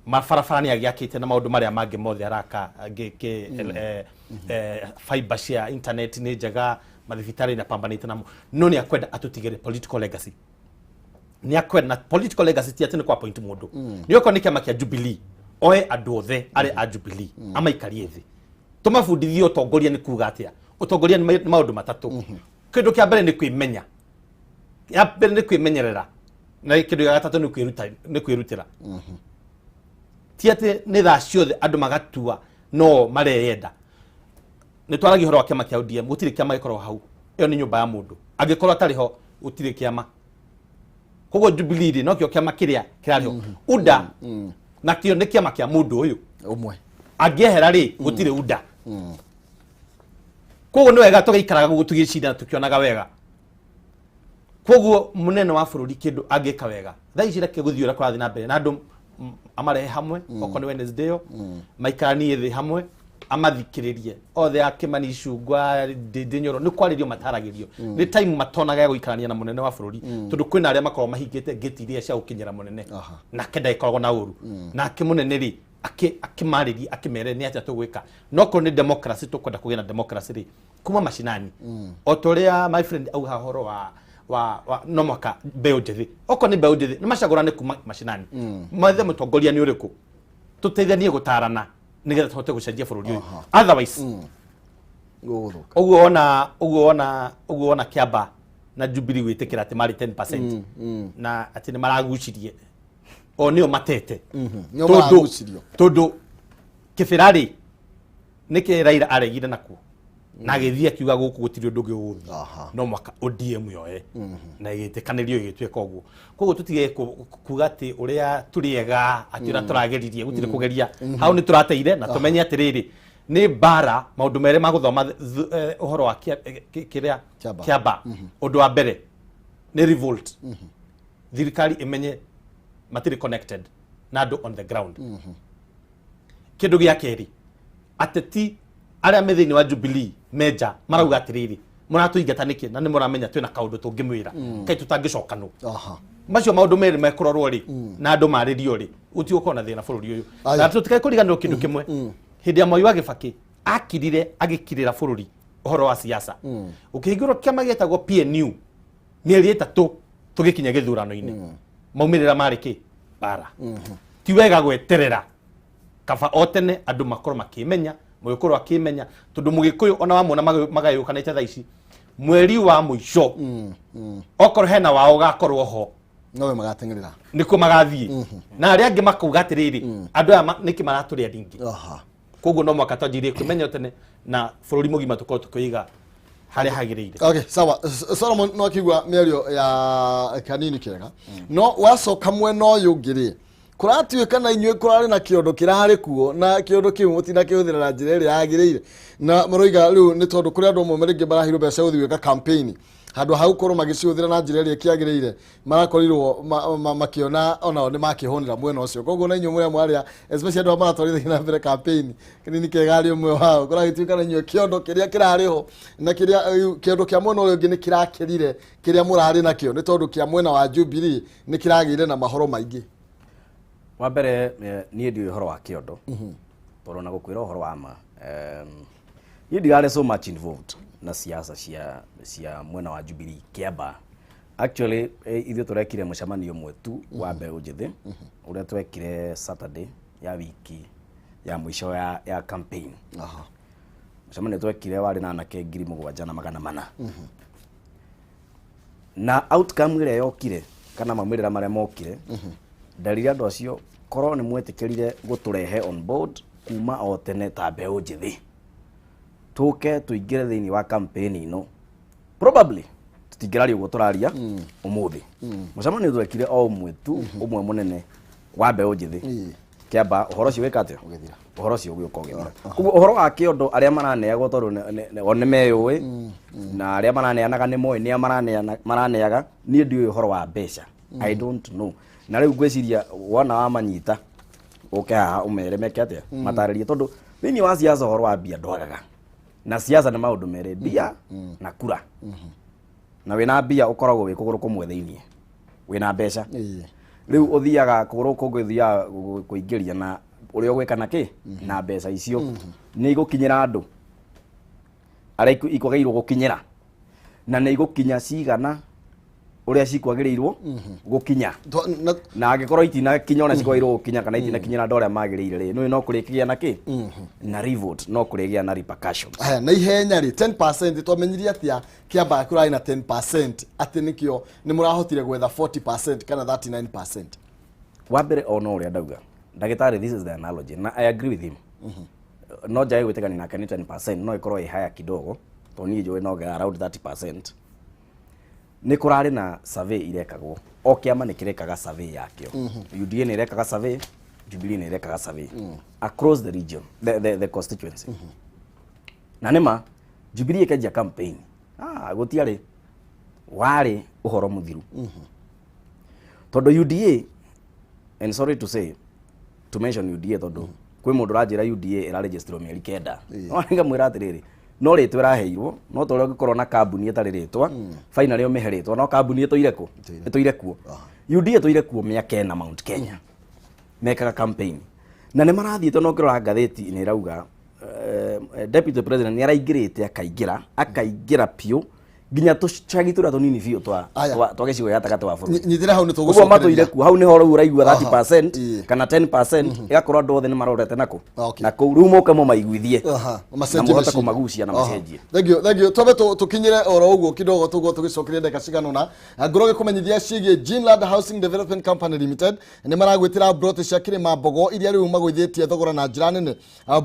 Mafarafara ni agiakite na maundu maria mangi mothe araka fiber share internet ni njega mathibitari na pambanite namo no ni akwenda atutigire political legacy. ni akwenda na political legacy ti atene kwa point mundu ni oko ni kiama kia Jubilee oe andu othe ari a Jubilee ama ikarie thi tumabundithio utongoria ni kuga atia utongoria ni maundu matatu kindu kia mbere ni kwimenya ya mbere ni kwimenyerera na kindu gia gatatu ni kwirutira ti ati ni thaa ciothe andu magatua no mareyenda ni twaragi horo wa kiama kia ODM gutire kiama gikorwo hau iyo ni nyumba ya mundu angikorwo atari ho gutire kiama kogo Jubilee no kio kiama kiria kirariho UDA na kio ni kiama kia mundu uyu umwe angehera ri gutire UDA kogo ni wega tugeikaraga gutugicida tukionaga wega kogo munene wa bururi kindu angika wega thaa ici reke guthiura kwa thina mbere na andu amarehe hamwe okone Wednesday maikaranie thi hamwe amathikiririe othe akimani icungwa ndinyoro ni kwaririo mataragirio ni time matonaga guikarania na munene wa bururi tondu kwina aria makorwo mahingite ngeti iria cia gukinyira munene na kenda ikoragwo na uru na akimunene ri akimariri akimere ni atia tugwika noko ni democracy tukwenda kugena democracy ri kuma mashinani otoria my friend au hahoro wa no mwaka beojethi oko ni beojethi ni macagurane kuma mashinani mathe mutongoria ni uriku tuteithanie gutarana nigetha tuhote gucenjia bururi uyu otherwise ugu ona Kiambaa na Jubilee witikira ati mari 10% na ati ni maragucirie o nio matete todo kifirari niki Raila aregire naku na githia kiuga guku gutiri undu ngi uthi no mwaka ODM yoe na igitikanirio igitweka uguo koguo tutige kuga ati uria turiega ati ura turageririe gutire kugeria hau ni turateire na tumenye atiriri ni bara maundu mere maguthoma uhoro wa kiria Kiambaa undu wa mbere ni revolt thirikari imenye matiri connected na andu on the ground kindu gia keri ateti aria methini wa Jubilee meja marauga atiriri muratuingata niki na ni muramenya twina kaundu tungimwira kai tutangicokanu macio maundu meri mekororwo ri na andu maririo ri uti ukona thina bururi uyu na tutikai kuriganirwo kindu kimwe hindi ya Moi wa Kibaki akirire agikirira bururi uhoro wa siasa ukihingirwo kiama gietagwo PNU mieri 3 tugikinya githurano-ini maumirira mari ki bara ti wega gweterera kaba otene andu makorwo makimenya mugikuru akimenya tondu mugikuyu ona wamona magayukanite thaa ici mweri wa muico okorwo hena wao gakorwo ho nowe magatengerera niko magathie na aria angi makuga atiriri andu aya niki maraturia dingi koguo no mwaka twanjirie kwimenya tene na bururi mugima tukorwo tukiiga haria hagiriire. Okay, sawa. Solomon no kigwa mĩario ya kanini kega no wacoka mwena ũyũ ngiri kuratuĩka na inyuĩ kurarĩ na kĩondo kĩrarĩ kuo na kĩondo kĩu mũtina kĩhũthĩra na njĩra ĩrĩa yagĩrĩire na mũroiga rĩu nĩ tondũ kũrĩ andũ amwe rĩngĩ marahirwo mbeca gũthiĩ gwĩka campaign handũ hau korwo magĩcihũthĩra na njĩra ĩrĩa kĩagĩrĩire marakorirwo makĩona onao nĩ makĩhũnĩra mwena ũcio koguo na inyuĩ mũrĩa mwarĩa especially andũ maratwarithia na mbere campaign kanini kega arĩ ũmwe wao kũragĩtuĩka na inyuĩ kĩondo kĩrĩa kĩrarĩho na kĩrĩa kĩondo kĩa mwena ũrĩa ũngĩ nĩ kĩrakĩrire kĩrĩa mũrarĩ nakĩo nĩ tondũ kĩa mwena wa Jubilee nĩ kĩragĩire na mahoro maingĩ. Wa mbere niĩ ndiũĩ ũhoro wa kĩondo tondũ na gũkwĩra ũhoro wa ma niĩ ndigare so much involved na siasa cia mwena wa Jubilee Kiambaa. Actually ithuĩ tũrekire mũcemanio ũmwe tu wa mbeũ njĩthĩ ũrĩa twekire Saturday ya wiki ya mwisho ya campaign. Mũcemanio twekire warĩ na anake 7,400 na outcome ĩrĩa yokire kana maumĩrĩra marĩa mokire ndarire andũ acio korwo nĩ mwetĩkĩrire gũtũrehe on board kuma o tene ta mbeũ njĩthĩ tuke tuingire thĩinĩ wa campaign ino probably tutingĩraria ũguo tũraria ũmũthĩ mũcemanio twekire o ũmwe tu ũmwe mũnene wa mbeũ njĩthĩ Kiambaa ũhoro ũcio wĩka atĩa ũhoro ũcio ũgĩũka ũgĩthira koguo ũhoro wa kĩondo arĩa maraneagwo tondũ nĩ meyũĩ na arĩa maraneanaga nĩ moĩ nĩa maraneaga niĩ ndiũĩ ũhoro wa mbeca I don't know na rĩu ngwĩciria wona wamanyita ũke haha ũmere meke atĩa matarĩrie tondũ thĩinĩ wa siasa ũhoro wa mbia ndwagaga na siasa nĩ maũndũ merĩ mbia na kura na wĩna mbia ũkoragwo wĩ kũgũrũ kũmwe thĩinĩ wĩna mbeca rĩu ũthiaga kũgũrũ kũngĩ ũthiaga kũingĩria na ũrĩa ũgwĩka na kĩ na mbeca icio nĩ igũkinyĩra andũ arĩa ikũgeirwo gũkinyĩra na nĩ igũkinya cigana uria cikwagĩrĩirwo gukinya na angikorwo itina kinya ona cikwagĩrĩirwo gukinya kana itina kinya na ndore magĩrĩire rĩ no kũrĩkĩgĩa na kĩ na revolt no kũrĩgĩa na repercussions na ihenya rĩ 10% twamenyirie atia Kiambaa kũrĩ na 10% atĩ nikio nĩ mũrahotire gwetha 40% kana 39%. Wambere ona ũrĩa ndauga ndagĩtarĩ, this is the analogy na I agree with him. No jae gwitekani nake ni 10% no ikorwo i higher kidogo to ni njũĩ no ga around 30%. Nĩ kũrarĩ na survey irekagwo o kĩama nĩ kĩrekaga survey yakĩo. UDA nĩ irekaga survey, Jubilee nĩ irekaga survey across the region, the constituency. Na nĩma Jubilee ĩkĩanjia campaign gũtiarĩ warĩ ũhoro mũthiru tondũ UDA, and sorry to say to mention UDA tondũ kwĩ mũndũ ranjĩra UDA ĩraregistrwo mĩeri 9 no ngamwĩra atĩrĩrĩ no rĩtwa ĩraheirwo no tondũ ũngĩkorwo na kambuni ĩtarĩ rĩtwa finally ũmĩheretwo no kambuni ĩtũire kũ ĩtũire kuo. UDA ĩtũire kuo mĩaka na Mount Kenya mekaga campaign na nĩ marathiĩte no kĩrora ngathĩti nĩ rauga deputy president nĩ araingĩrĩte akaingĩra piũ nginya tucagi tura tunini biũ twagĩcigo gatagatĩ wa bũrũri nyitĩra hau nĩ tũgũcokeria matũire kuo hau nĩho rĩu ũraigua 30% kana 10% ĩgakorwo andũ othe nĩ marorete nako na kũu rĩu moke maiguithie na mũhote kũmagucia na macenjie. Thank you tobe tukinyire oro ũguo kidogo tũguo tũgĩcokeria ndeka ciganona ngoroge kũmenyithia ciĩgiĩ Jinland Housing Development Company Limited nĩ maragwĩtĩra broti cia kĩrĩma mbogo iria rĩu magũithĩtie thogora na njĩra nene.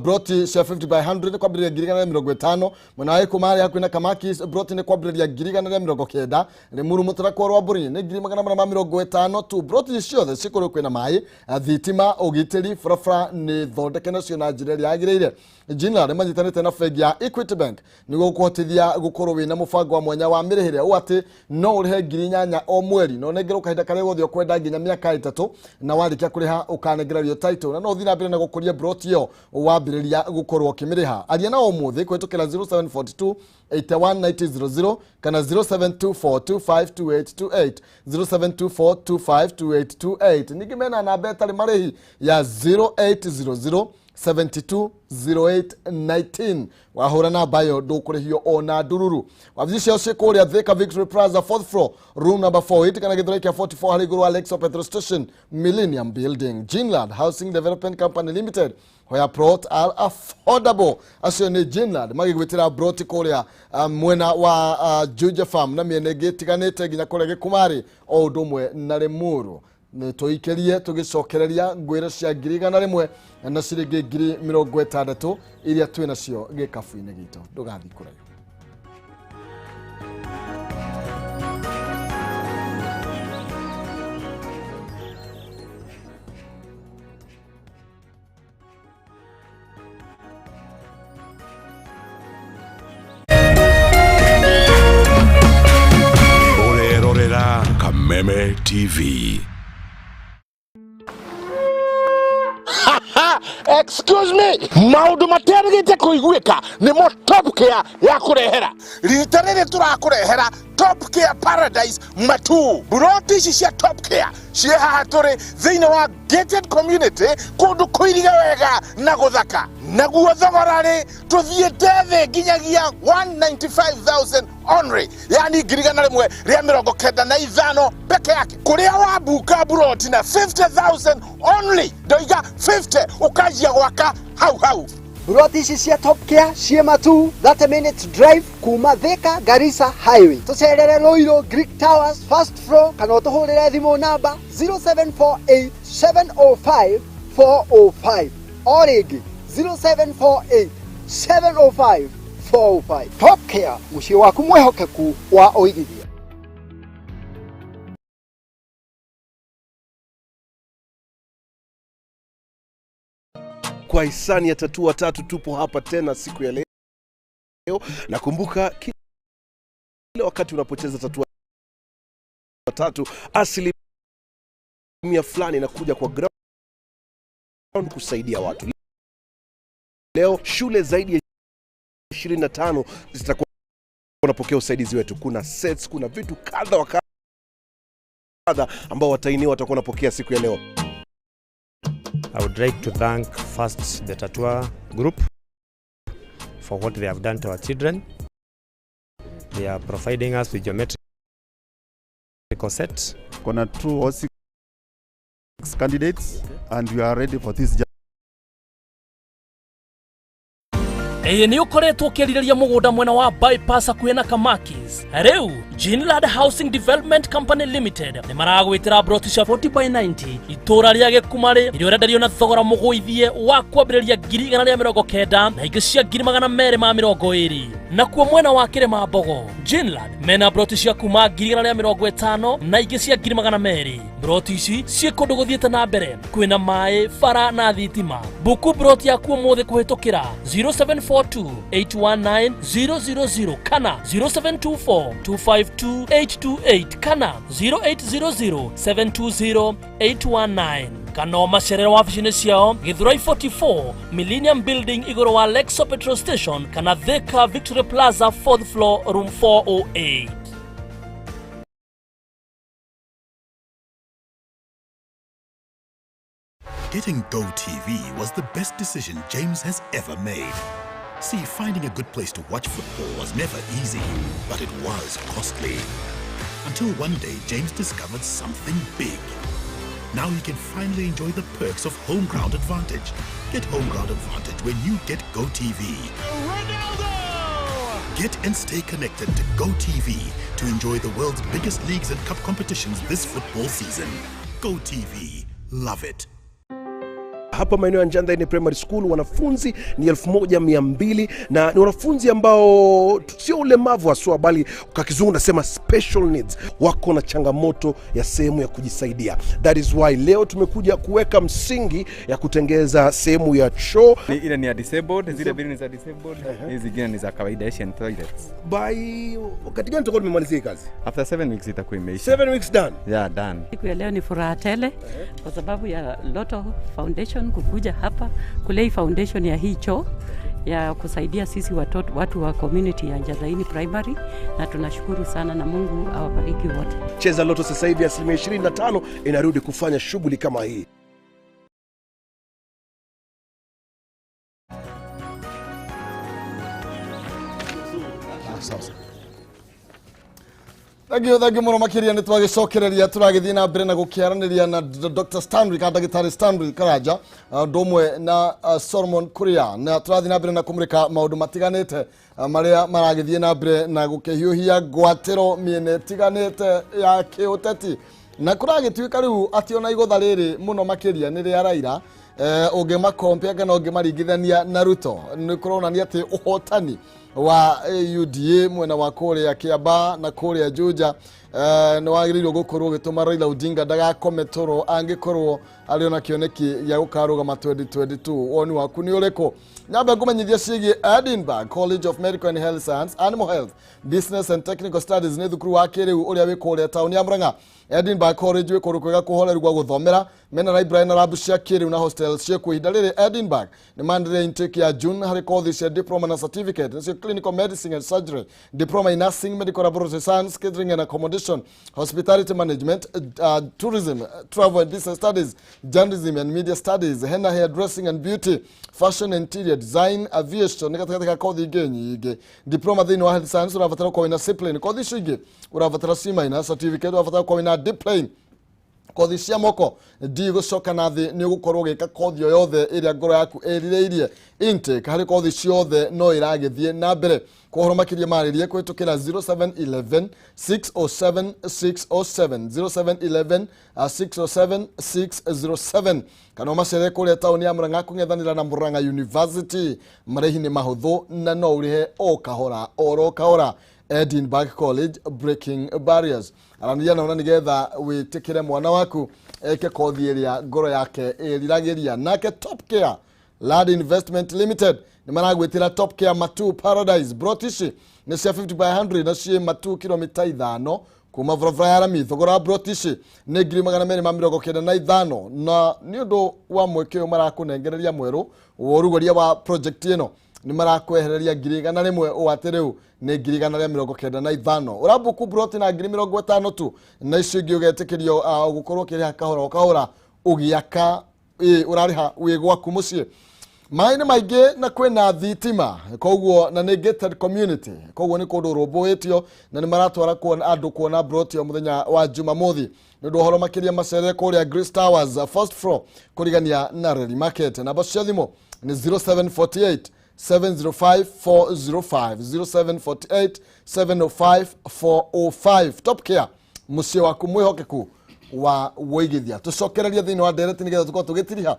Broti cia 50 by 100 kwambĩrĩria ngiri 150 mwena wa Ĩkũmarĩ hakuhĩ na Kamaki broti nĩ kwambĩrĩria ngiri 190 Limuru Mũtarakwa rwa Mbũri nĩ ngiri 150 tu. Broti ciothe cikũrĩ kwĩna maĩ thitima ũgitĩri barabara nĩ thondeke nacio na njĩra ĩrĩa yagĩrĩire. Jinland manyitanĩte na bengi ya Equity Bank nĩguo kũhotithia gũkorwo wĩna mũbango wa mwanya wa mĩrĩhĩre ũũ atĩ no ũrĩhe ngiri 8 o mweri no nengerwo kahinda karĩa gothe ũkwenda nginya mĩaka 3 na warĩkia kũrĩha ũkanengererio title na no ũthiĩ na mbere na gũkũria broti ĩyo wambĩrĩria gũkorwo ũkĩmĩrĩha. Aria na ũmũthĩ kũhĩtũkĩra 0742 819000 kana 0724252828 0724252828 ningĩ mena namba ĩtarĩ marĩhi ya 0800 720819 wahũra namba ĩyo ndũkũrĩhio ona ndururu. Wabici ciao ciĩ kũrĩa Thika Victory Plaza 4th floor room number 48 kana gĩthũrai kĩa 44 harĩ igũrũ wa Lexo petrol station Millennium Building. Jinland Housing Development Company Limited where plot are affordable. Acio nĩ Jinland magĩgwĩtĩra broti kũrĩa mwena wa Juja Farm na mĩena ĩngĩ ĩtiganĩte nginya kũrĩa Gĩkumarĩ o ũndũ ũmwe na Limuru. Nĩ tũikĩrie tũgĩcokereria ngwĩra cia ngiri 100 na ciringi ngiri 60 iria twĩ nacio gĩkabu-inĩ gitũ. Ndũgathiĩ kũraihu. Ũrerorera Kameme TV. Excuse me, maundu materigite kuiguika nimo Top Care ya kurehera rita riri turakurehera Top Care Paradise Matu. Broti ici cia Top Care cie haha turi thiini wa gated community kundu kuiriga wega na guthaka naguo thogora ri tuthiite thi nginyagia 195,000 only, yani ngiri 100 ria 95 peke yake. Kuria wa buka broti na 50,000 only, ndoiga 50 ukajia gwaka hau. Broti ici cia Top Care cie Matu 30 minutes drive kuma Thika Garissa Highway. Tucerere Ruiru Greek Towers first floor kana utuhurire thimu namba 0748 705 405 o ringi 0748 705 405. Top Care, muciĩ waku mwehokeku wa ũigithia. Kwa hisani ya Tatua Tatu tupo hapa tena siku ya leo. Nakumbuka kila wakati unapocheza Tatua Tatu asilimia fulani inakuja kwa ground kusaidia watu. Leo shule zaidi ya 25 zitakuwa wanapokea usaidizi wetu. Kuna sets, kuna vitu kadha wa kadha ambao watainiwa watakuwa wanapokea siku ya leo. I would like to thank first the Tatua group for what they have done to our children. They are providing us with geometric set. Kuna 2 or 6 candidates and we are ready for this. Ni ukoretwo ukiriria mugunda mwena wa bypass akuena Kamakis. Reu Jinlad Housing Development Company Limited ni maragwitira broti cia 40/90 itura ria Gikumari irio renderio na thogora muguithie wa kwambiriria 190 na ingi cia 220. Na kuo mwena wa Kirima Mbogo Jinlad mena broti cia kuma 150 na ingi cia 200. Broti ici cie kundu guthiete na mbere kwina mai fara na thitima. Buku broti ya kuo mothe kuhitukira 0742819000 kana 0724252828 kana 0800720819 kana macerero wabici-inĩ ciao Githurai 44 Millennium Building iguru wa Lexo Petrol Station kana Thika Victory Plaza 4th floor room 408. Getting GoTV was the best decision James has ever made. See, finding a good place to watch football was never easy, but it was costly. Until one day, James discovered something big. Now he can finally enjoy the perks of home ground advantage. Get home ground advantage when you get GoTV. Ronaldo! Get and stay connected to GoTV to enjoy the world's biggest leagues and cup competitions this football season. GoTV. Love it. Hapa maeneo ya Njandhaini Primary School wanafunzi ni 1200 na ni wanafunzi ambao sio ulemavu haswa bali kwa kizungu nasema special needs, wako na changamoto ya sehemu ya kujisaidia. That is why leo tumekuja kuweka msingi ya kutengeza sehemu ya choo. Ile ni ya disabled, zile mbili ni za disabled, hizi zingine ni za kawaida Asian toilets. By wakati gani tutakuwa tumemalizia kazi? After 7 weeks itakuwa imeisha. 7 weeks done? Yeah, done. Siku ya leo ni furaha tele kwa sababu ya Lotto Foundation kukuja hapa kulei foundation ya hii choo ya kusaidia sisi watu wa community ya Njandhaini Primary, na tunashukuru sana na Mungu awabariki wote. Cheza Lotto sasa hivi 25% inarudi kufanya shughuli kama hii. Thank you muno makiria ni twagicokereria turagithii na mbere na gukiaraniria na Dr. Stanley kana Dr. Stanley Karanja ndomwe na Solomon Kuria na turathi na mbere na kumurika maundu matiganite maria maragithii na mbere na gukihiuhia gwatiro miene tiganite ya kiuteti na kuragituika riu ati ona igotha riri muno makiria ni ria Raila ungema compare kana ungimaringithania na Ruto ni kuronania ati uhotani wa UDA mwena wa Kuria Kiambaa na Kuria Juja no wagiririo gukorwo gituma Raila Odinga ndagakome toro angikorwo ari ona kioneki ya gukarugama 2022 woni waku ni uriko nyamba kumenyithia ciigi Edinburgh College of Medical and Health Science, Animal Health, Business and Technical Studies ni thukuru wa kiriu uria wi Kuria town ya Murang'a. Edinburgh College wi kuru kwega kuhoreru gwa guthomera mena library na lab cia kiriu na hostels cia kuhinda riri. Edinburgh ni mandire intake ya June hari kothi cia diploma na certificate cia clinical medicine and surgery, diploma in nursing, medical laboratory science, catering and accommodation, hospitality management, tourism, travel and business studies, journalism and media studies, henna hairdressing and beauty, fashion and interior design, aviation ni katika kothi ingi nyingi. Diploma thini wa health science urabatara kwa ina discipline kothi cingi urabatara C- certificate urabatara kwa ina diploma kothi cia moko ndigucoka na thi ni gukorwo gika kothi yothe iria ngoro yaku erireirie intake hari kothi ciothe no iragithie na mbere kuhoro makiria maririe kwitukira 0711 607 607 0711 607 607 kana macere kuria tauni ya Murang'a kungethanira na Murang'a University marehi ni mahuthu na no urihe o kahora Edinburgh College breaking barriers arania na nigetha witikire mwana waku eke kothi iria ngoro yake iriragiria nake Top Care Land Investment Limited ni maragwitira Top Care Matu Paradise brotishi ni cia 50/100 na cie Matu kilomita 5 kuma Vravra ya Rami thogora brotishi ni 295 na ni undu wa mweke marakunengereria mweru worugoria wa project ino ni marakwehereria 100 wateriu ni 195 urabuku broti na 50 tu na icio ingi ugetikirio gukorwo kiri kahora ugiaka urariha wi gwaku mucii maine maige na kwena thitima koguo na ni gated community koguo ni kundu rumbuitio na ni maratwara kuona andu kuona brotio muthenya wa Jumamothi ni ndohoro makiria macere kuria Grace Towers first floor kurigania na Reli Market na basi thimo ni 0748 705 405 0748 705 405 Top Care mucie waku mwihokeku wa woigithia tucokereria thini wa ndereti nigetha tuko tugitiriha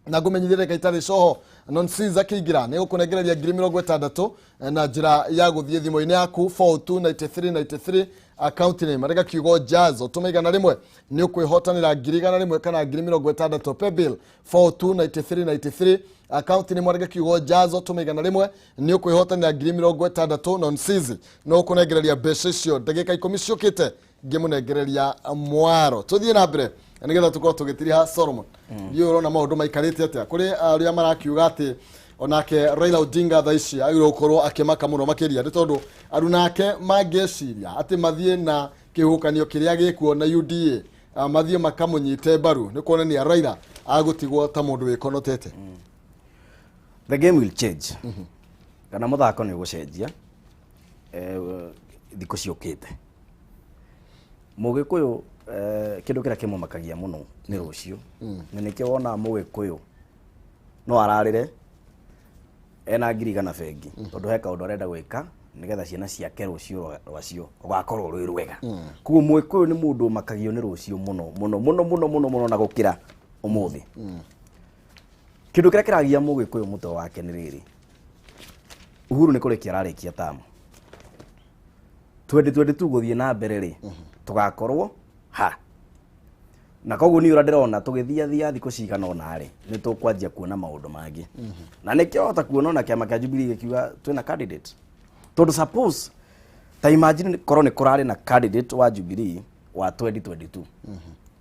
na gumenyithire kaitari coho nonsense akiingira ni gukunegereria 60 na njira ya guthie thimo-ini yaku 429393 account name rega kiugo jazz utumaigana rimwe ni ukwihotanira 100 kana 60 pay bill 429393 account name rega kiugo jazz utumaigana rimwe ni ukwihotanira 60 nonsense no kunegereria mbeca icio ndagika 10 ciukite ngimunegereria mwaro tuthie na mbere nigetha tukorwo tugitiriha Solomon yu urona maundu maikarite atia kuri aria marakiuga ati onake Raila Odinga thaici agirwo gukorwo akimaka muno makiria ni tondu arunake mangeciria ati mathie na kihukanio kiria gikuo na UDA mathie makamunyite baru ni kuonania Raila agutigwo ta mundu wikonotete. The game will change kana muthako ni gucenjia thikũ ciũkĩte Mũgĩkũyũ kindu kira kimumakagia muno ni rucio na nikio wona Mũgĩkũyũ no ararire ena ngiriga na bengi tondu heka undu arenda gwika nigetha ciana ciake rucio rwacio ugakorwo rwi rwega kuo Mũgĩkũyũ ni mundu makagio ni rucio muno na gukira umuthi kindu kira kiragia Mũgĩkũyũ muto wake ni riri Uhuru ni kurikia ararikia tamu 2022 guthie na mbere ri tugakorwo ha na koguo ni uradirona tugithia thikũ cigana ona ri ni tukwanjia kuona maundu mangi na nikio hota kuona na kiama kia Jubilee gikiuga twina candidate tondu suppose ta imagine korwo ni kurari na candidate wa Jubilee wa 2022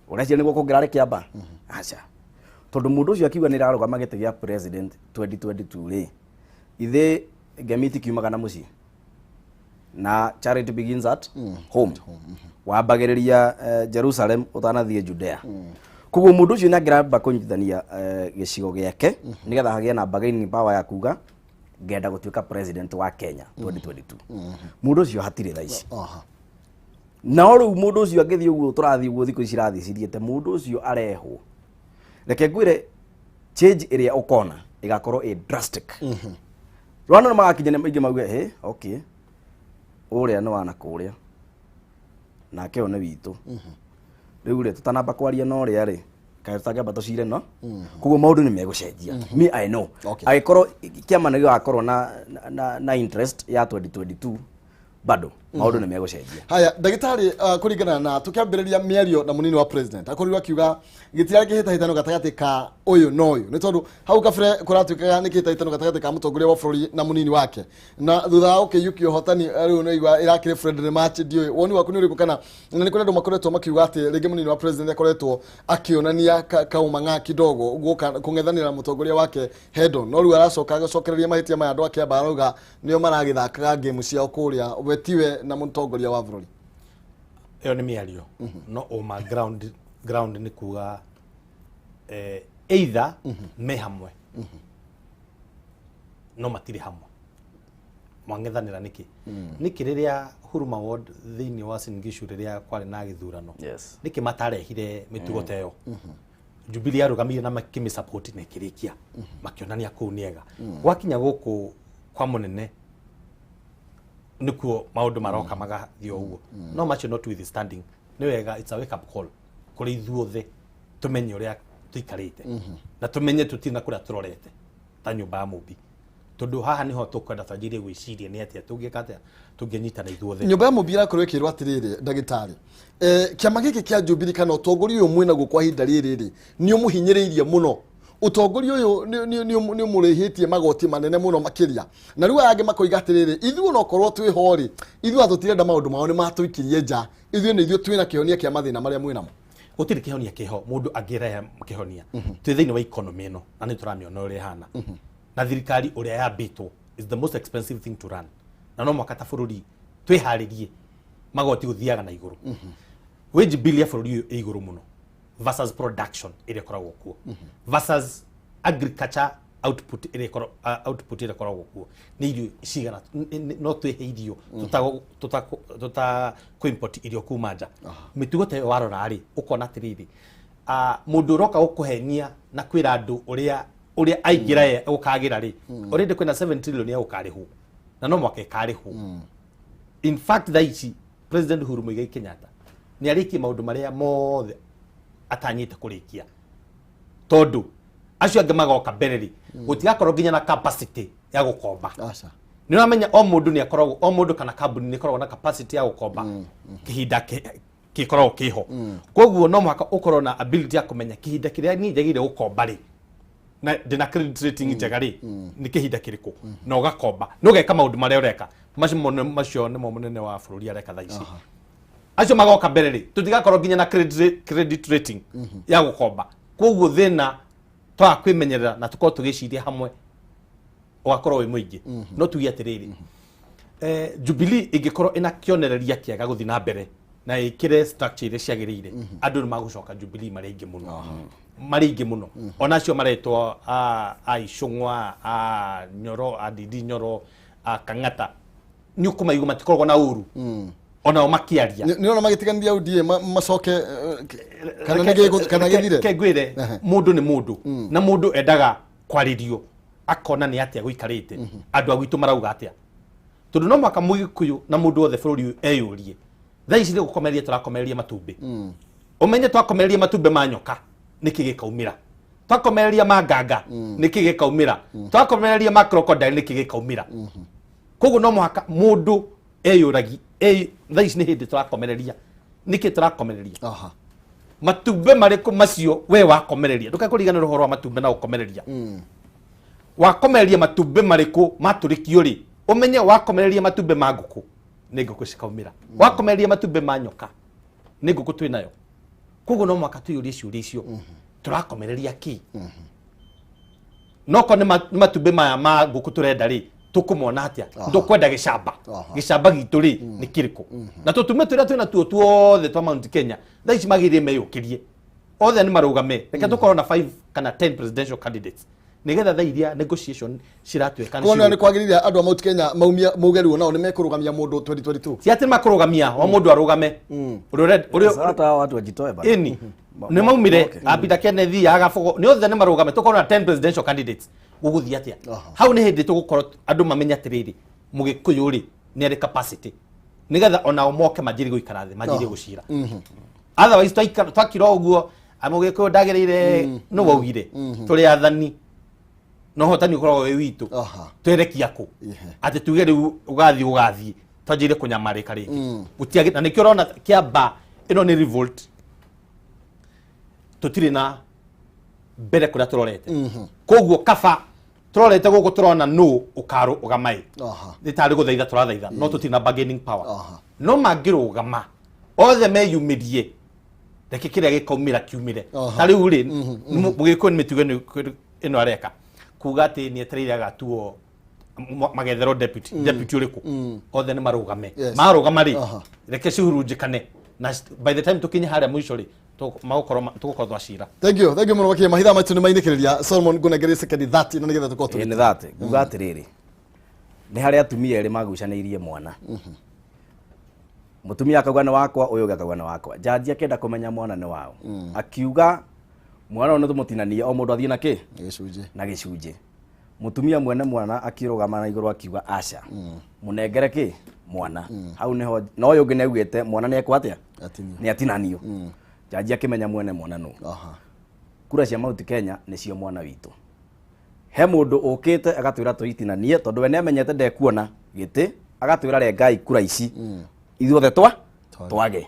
urecia niguo kungirari Kiambaa acha tondu mundu ucio akiuga ni rarugama gite gia president 2022 ri ithe gemiti kiumaga na muci na charity begins at home wambagiriria Jerusalem utanathie Judea kuguo mundu ucio nagiramba kunyithania gicigo giake nigetha hagie na bargaining power ya kuga ngenda gutuika president wa Kenya 2022 mundu ucio hatire thaici na riu mundu ucio agithi uguo turathi uguo thikũ icirathi ciriete mundu ucio arehwo reke ngwire change area ukona igakorwo drastic rwana no magakinya maingi mauge okay uria no wana kuria na keo ne witu riu ri tutanamba kwaria no ria ri kae tutangamba tucire no kuguo maundu ni megucenjia me I know agikorwo kiama ni gakorwo na interest ya 2022 bado maundu ni megucenjia haya ndagitari kuringana na tukiambiriria miario na munini wa president akorirwa akiuga gitira gihitahitano gatagati ka uyu no uyu ni tondu hau kabere kuratuikaga ni gihitahitano gatagati ka mutongoria wa bururi na munini wake na thutha ukiyukio hotani riu no igwa irakire friendly match ndio woni waku ni uriku kana ni kuna ndo makoretwo makiuga ati ringi munini wa president akoretwo akionania kaumanga kidogo guka kungethanira mutongoria wake head-on no riu aracoka agacokereria mahitia maya andu ake baruga nio maragithakaga game ciao kuria wetiwe na mutongoria wa bururi iyo ni miario no oma ground ni kuga either me hamwe no matiri hamwe mwangethanira niki riria Huruma Ward thini wa Singishu riria kwari na githurano niki matarehire mitugo teyo Jubilee arugamire na makimi support ne kirikia makionania kuu niega wakinya guku kwa munene nikuo maundu maroka magathio uguo no much not withstanding ni wega it's a wake up call kuri ithuothe tumenye uria tuikarite na tumenye tutina kuria turorete ta nyumba ya mubi tondu haha niho tukwenda tanjire gwiciria ni atia tungikata tungenyita na ithuothe nyumba ya mubi irakorwo ikirwa atiriri ndagitari kiama giki kia Jubilee kana utongori uyu mwina gukwa hinda riri ni umuhinyiriirie muno utongori uyu ni umurihitie magoti manene muno makiria na riu age makoiga atiriri ithu no korwo twi hori ithu atutirenda maundu mao ni matuikirie nja ithu ni ithu twina kihonia kia mathina maria mwinamo gutiri kihonia kiho mundu agirehe kihonia twi thiini wa economy ino na ni turamiona uria hana na thirikari uria ya bito is the most expensive thing to run na no mwaka ta bururi twiharirie magoti guthiaga na iguru wage bill ya bururi iguru muno versus production iria koragwo kuo versus agriculture output ire koragwo kuo nĩ irio cigana no twĩhe irio import irio kuma nja mĩtugo ta warora rĩ ũkona atĩrĩrĩ mũndũ ũroka gũkũhenia na kwĩra andũ ũrĩa aingĩra ũkagĩra rĩ already kwĩna 7 trillion ya ũkarĩhwo na no mwaka ĩkarĩhwo. In fact thaa ici President Uhuru Muigai Kenyatta nĩ arĩkie maũndũ marĩa mothe atanyĩte kũrĩkia tondũ acio angĩ magoka mbere rĩ gũtigakorwo nginya na capacity ya gũkomba. Nĩ ũramenya o mũndũ kana kambuni nĩ ĩkoragwo na capacity ya gũkomba kĩhinda gĩkoragwo kĩho. Koguo no mũhaka ũkorwo na ability ya kũmenya kĩhinda kĩrĩa niĩ njagĩrĩire gũkomba rĩ na ndĩna credit rating njega rĩ nĩ kĩhinda kĩrĩkũ na ũgakomba na ũgeka maũndũ marĩa ũreka. Macio nĩmo mũnene wa bũrũri areka thaa ici. Acio magoka mbere rĩ tũtigakorwo nginya na credit rating ya gũkomba. Koguo thĩna twa kwĩmenyerera na tũkorwo tũgĩciria hamwe ũgakorwo wĩ mũingĩ. No tuge atĩrĩrĩ Jubilee ĩngĩkorwo ĩna kĩonereria kĩega gũthiĩ na mbere na ĩkĩre structure iria ciagĩrĩire andũ nĩ magũcoka Jubilee marĩ aingĩ mũno onacio maretwo Icũng'wa Nyoro Ndindi Nyoro Kang'ata nĩ ũkũmaigua matikoragwo na ũru onao makĩaria nĩ ona magĩtiganithia UDA macoke kana gĩthire kengwĩre mũndũ nĩ mũndũ na mũndũ endaga kwarĩrio akona nĩ atĩa gũikarĩte andũ a gwitũ marauga atĩa tondũ no mwaka Mũgĩkũyũ na mũndũ wothe bũrũri eyũrie thaa ici nĩ gũkomereria tũrakomereria matumbĩ ũmenye twakomereria matumbĩ ma nyoka nĩkĩ gĩkaumĩra twakomereria ma nganga nĩkĩ gĩkaumĩra twakomereria ma crocodile nĩkĩ gĩkaumĩra. Koguo no mũhaka mũndũ eyũragi thaa ici nĩ hĩndĩ tũrakomereria nĩkĩ tũrakomereria matumbĩ marĩkũ macio we wakomereria ndũkakũriganĩra ũhoro wa matumbĩ na gũkomereria wakomereria matumbĩ marĩkũ matũrĩkio rĩ ũmenye wakomereria matumbĩ ma ngũkũ nĩ ngũkũ cikaumĩra wakomereria matumbĩ ma nyoka nĩ ngũkũ twĩnayo. Koguo no mwaka tuyũrie ciũria icio tũrakomereria ki noko nĩ matumbĩ maya ma ngũkũ tũrenda rĩ tũkũmona atĩa tũkwenda gĩcamba gitũ rĩ nĩ kĩrĩkũ na tũtumĩ tũrĩa twĩna tuo tuothe twa Mount Kenya thaa ici magĩrĩire meyũkĩrie othe nĩ marũgame reke tũkorwo na 5 kana 10 presidential candidates nigetha thaa iria negotiation ciratuĩka nĩ kwagĩrĩire andũ a Mount Kenya maumia mũgeruo nao nĩ mekũrũgamia mũndũ 2022 si atĩ makũrũgamia o mũndũ arũgame hata watu wajitoe bana ini nĩ maumire abida Kennedy agafogo nĩ othe nĩ marũgame tũkorwo na 10 presidential candidates gũgũthiĩ atĩa hau nĩ hĩndĩ tũgũkorwo andũ mamenya atĩrĩrĩ Mũgĩkũyũ rĩ nĩ arĩ capacity nigetha onao moke manjĩrĩ gũikara thĩ manjĩrĩ gũcira otherwise twakira ũguo Mũgĩkũyũ ndagĩrĩire nĩ waugire tũrĩ athani no hotani ũkoragwo wĩ witũ twerekia kũ atĩ tuge rĩu ũgathiĩ twanjĩrĩ kũnyamarĩka rĩngĩ gũtiagĩ na nĩkĩo ũrona Kiambaa ĩno nĩ revolt tũtirĩ na mbere kũrĩa tũrorete koguo kaba tũrorete gũkũ tũrona nũ ũkarũgama nĩ tarĩ gũthaitha tũrathaitha no tũtirĩ na bargaining power no mangĩrũgama othe meyumĩrie reke kĩrĩa gĩkaumĩra kiumĩre ta rĩu rĩ Mũgĩkũyũ nĩ mĩtugo ĩno areka kuga atĩ nĩ etereire agatuo magetherwo deputy ũrĩkũ othe nĩ marũgame marũgama rĩ reke cihurunjĩkane na by the time tũkinye harĩa mũico rĩ tũgũkorwo twacira. Thank you mũno wakia mahitha maitũ nĩ mainĩkĩrĩria Solomon ngunegeria second 30 na nĩgetha tũkorwo nĩ 30 kuga atĩrĩrĩ nĩ harĩa atumia erĩ magucanĩirie mwana mũtumia akauga nĩ wakwa ũyũ ũngĩ akauga nĩ wakwa jaji akenda kũmenya mwana nĩ wao akiuga mwana ũyũ nĩ tũmũtinanie o mũndũ athiĩ na kĩ na gĩcunjĩ mũtumia mwene mwana akirũgama na igũrũ akiuga aca mũnengere kĩ mwana hau nĩho na ũyũ ũngĩ nĩaugĩte mwana nĩ ekwo atĩa nĩ atinanio jaji akĩmenya mwene mwana nũ kura cia Mount Kenya nĩcio mwana witũ he mũndũ ũkĩte agatwĩra tũitinanie tondũ we nĩamenyete ndekuona gĩtĩ agatwĩra rengai kura ici ithuothe twage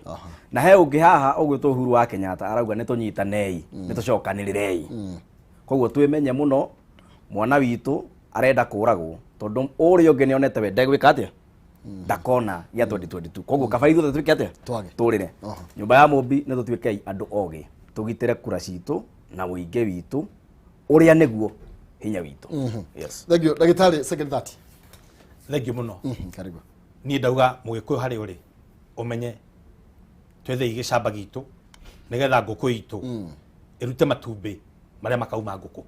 na he ũngĩ haha ũgwĩtwo Uhuru wa Kenyatta arauga nĩ tũnyitanei nĩ tũcokanĩrĩrei koguo twĩmenye mũno mwana witũ arenda kũragwo tondũ ũrĩa ũngĩ nĩonete we ndegwĩka atĩa ndakona gĩa 2022 koguo kaba ithuothe twĩke atĩa tũrĩre nyũmba ya mũmbi nĩ tũtuĩkei andũ ogĩ tũgitĩre kura citũ na ũingĩ witũ ũrĩa nĩguo hinya witũ. Yes. Thank you ndagĩtarĩ second 30. Thank you mũno. Karibu. Niĩ ndauga Mũgĩkũyũ harĩ ũrĩ ũmenye twethe igĩcamba gitũ nĩgetha ngũkũ itũ ĩrute matumbĩ marĩa makauma ngũkũ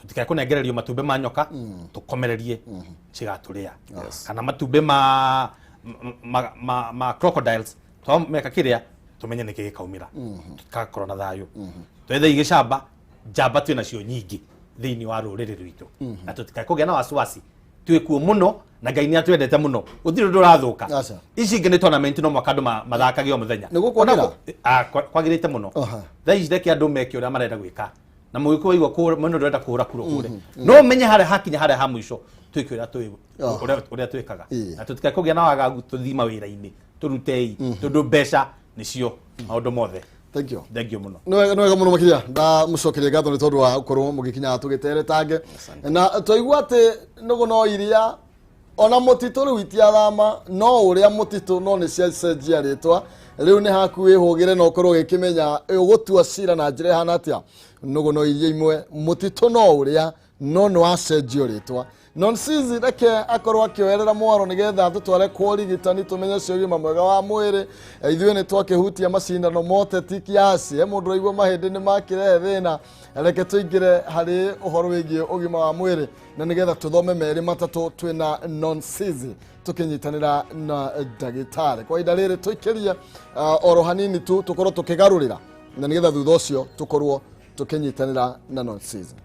tutikae kunengererio matumbe ma nyoka tukomererie cigaturia kana matumbe ma crocodiles twameka kiria tumenye niki gikaumira tukakorwo na thayu twethe igicamba njamba twina cio nyingi thiini wa ruriri rwitu na tutikae kugia na wasiwasi twikuo muno na Ngai ni atwendete muno uthiri ndurathuka ici ingi ni tournament no mwaka andu mathakage o muthenya kwagirite muno thaici reke andu meke uria marenda gwika na mugiku waigwa muno ndurenda kuhura kuro kure no menye hare hakinya hare ha mwisho twike uria twikaga na tutikae kugia na wagagu tuthima wira-ini turutei tondu mbeca nicio maundu mothe. Thank you. Thank you muno. No wega muno makiria nda mucokerie ngatho ni tondu wa ukorwo mugikinya tugiteretange na toigua ati nugu no iria ona mutito riu itiathama no uria mutito no ni cenjia ritwa riu ni haku ihugire no ukorwo gikimenya ugutua cira na njira hana atia nugu no iria imwe mutito no uria no no acenjio ritwa non-season reke akorwo akioerera mwaro nigetha tutware kurigitani tumenye ciogima mwega wa mwiri ithuĩ ni twakihutia macindano mote ti kiasi mundu aigua mahindi ni makire thina reke tuingire hari uhoro wigie ugima wa mwiri na nigetha tuthome meri matatu twina non-season tukinyitanira na ndagitari kwa ihinda riri tuikirie oro hanini tu tukorwo tukigarurira na nigetha thutha ucio tukorwo tukinyitanira na non-season.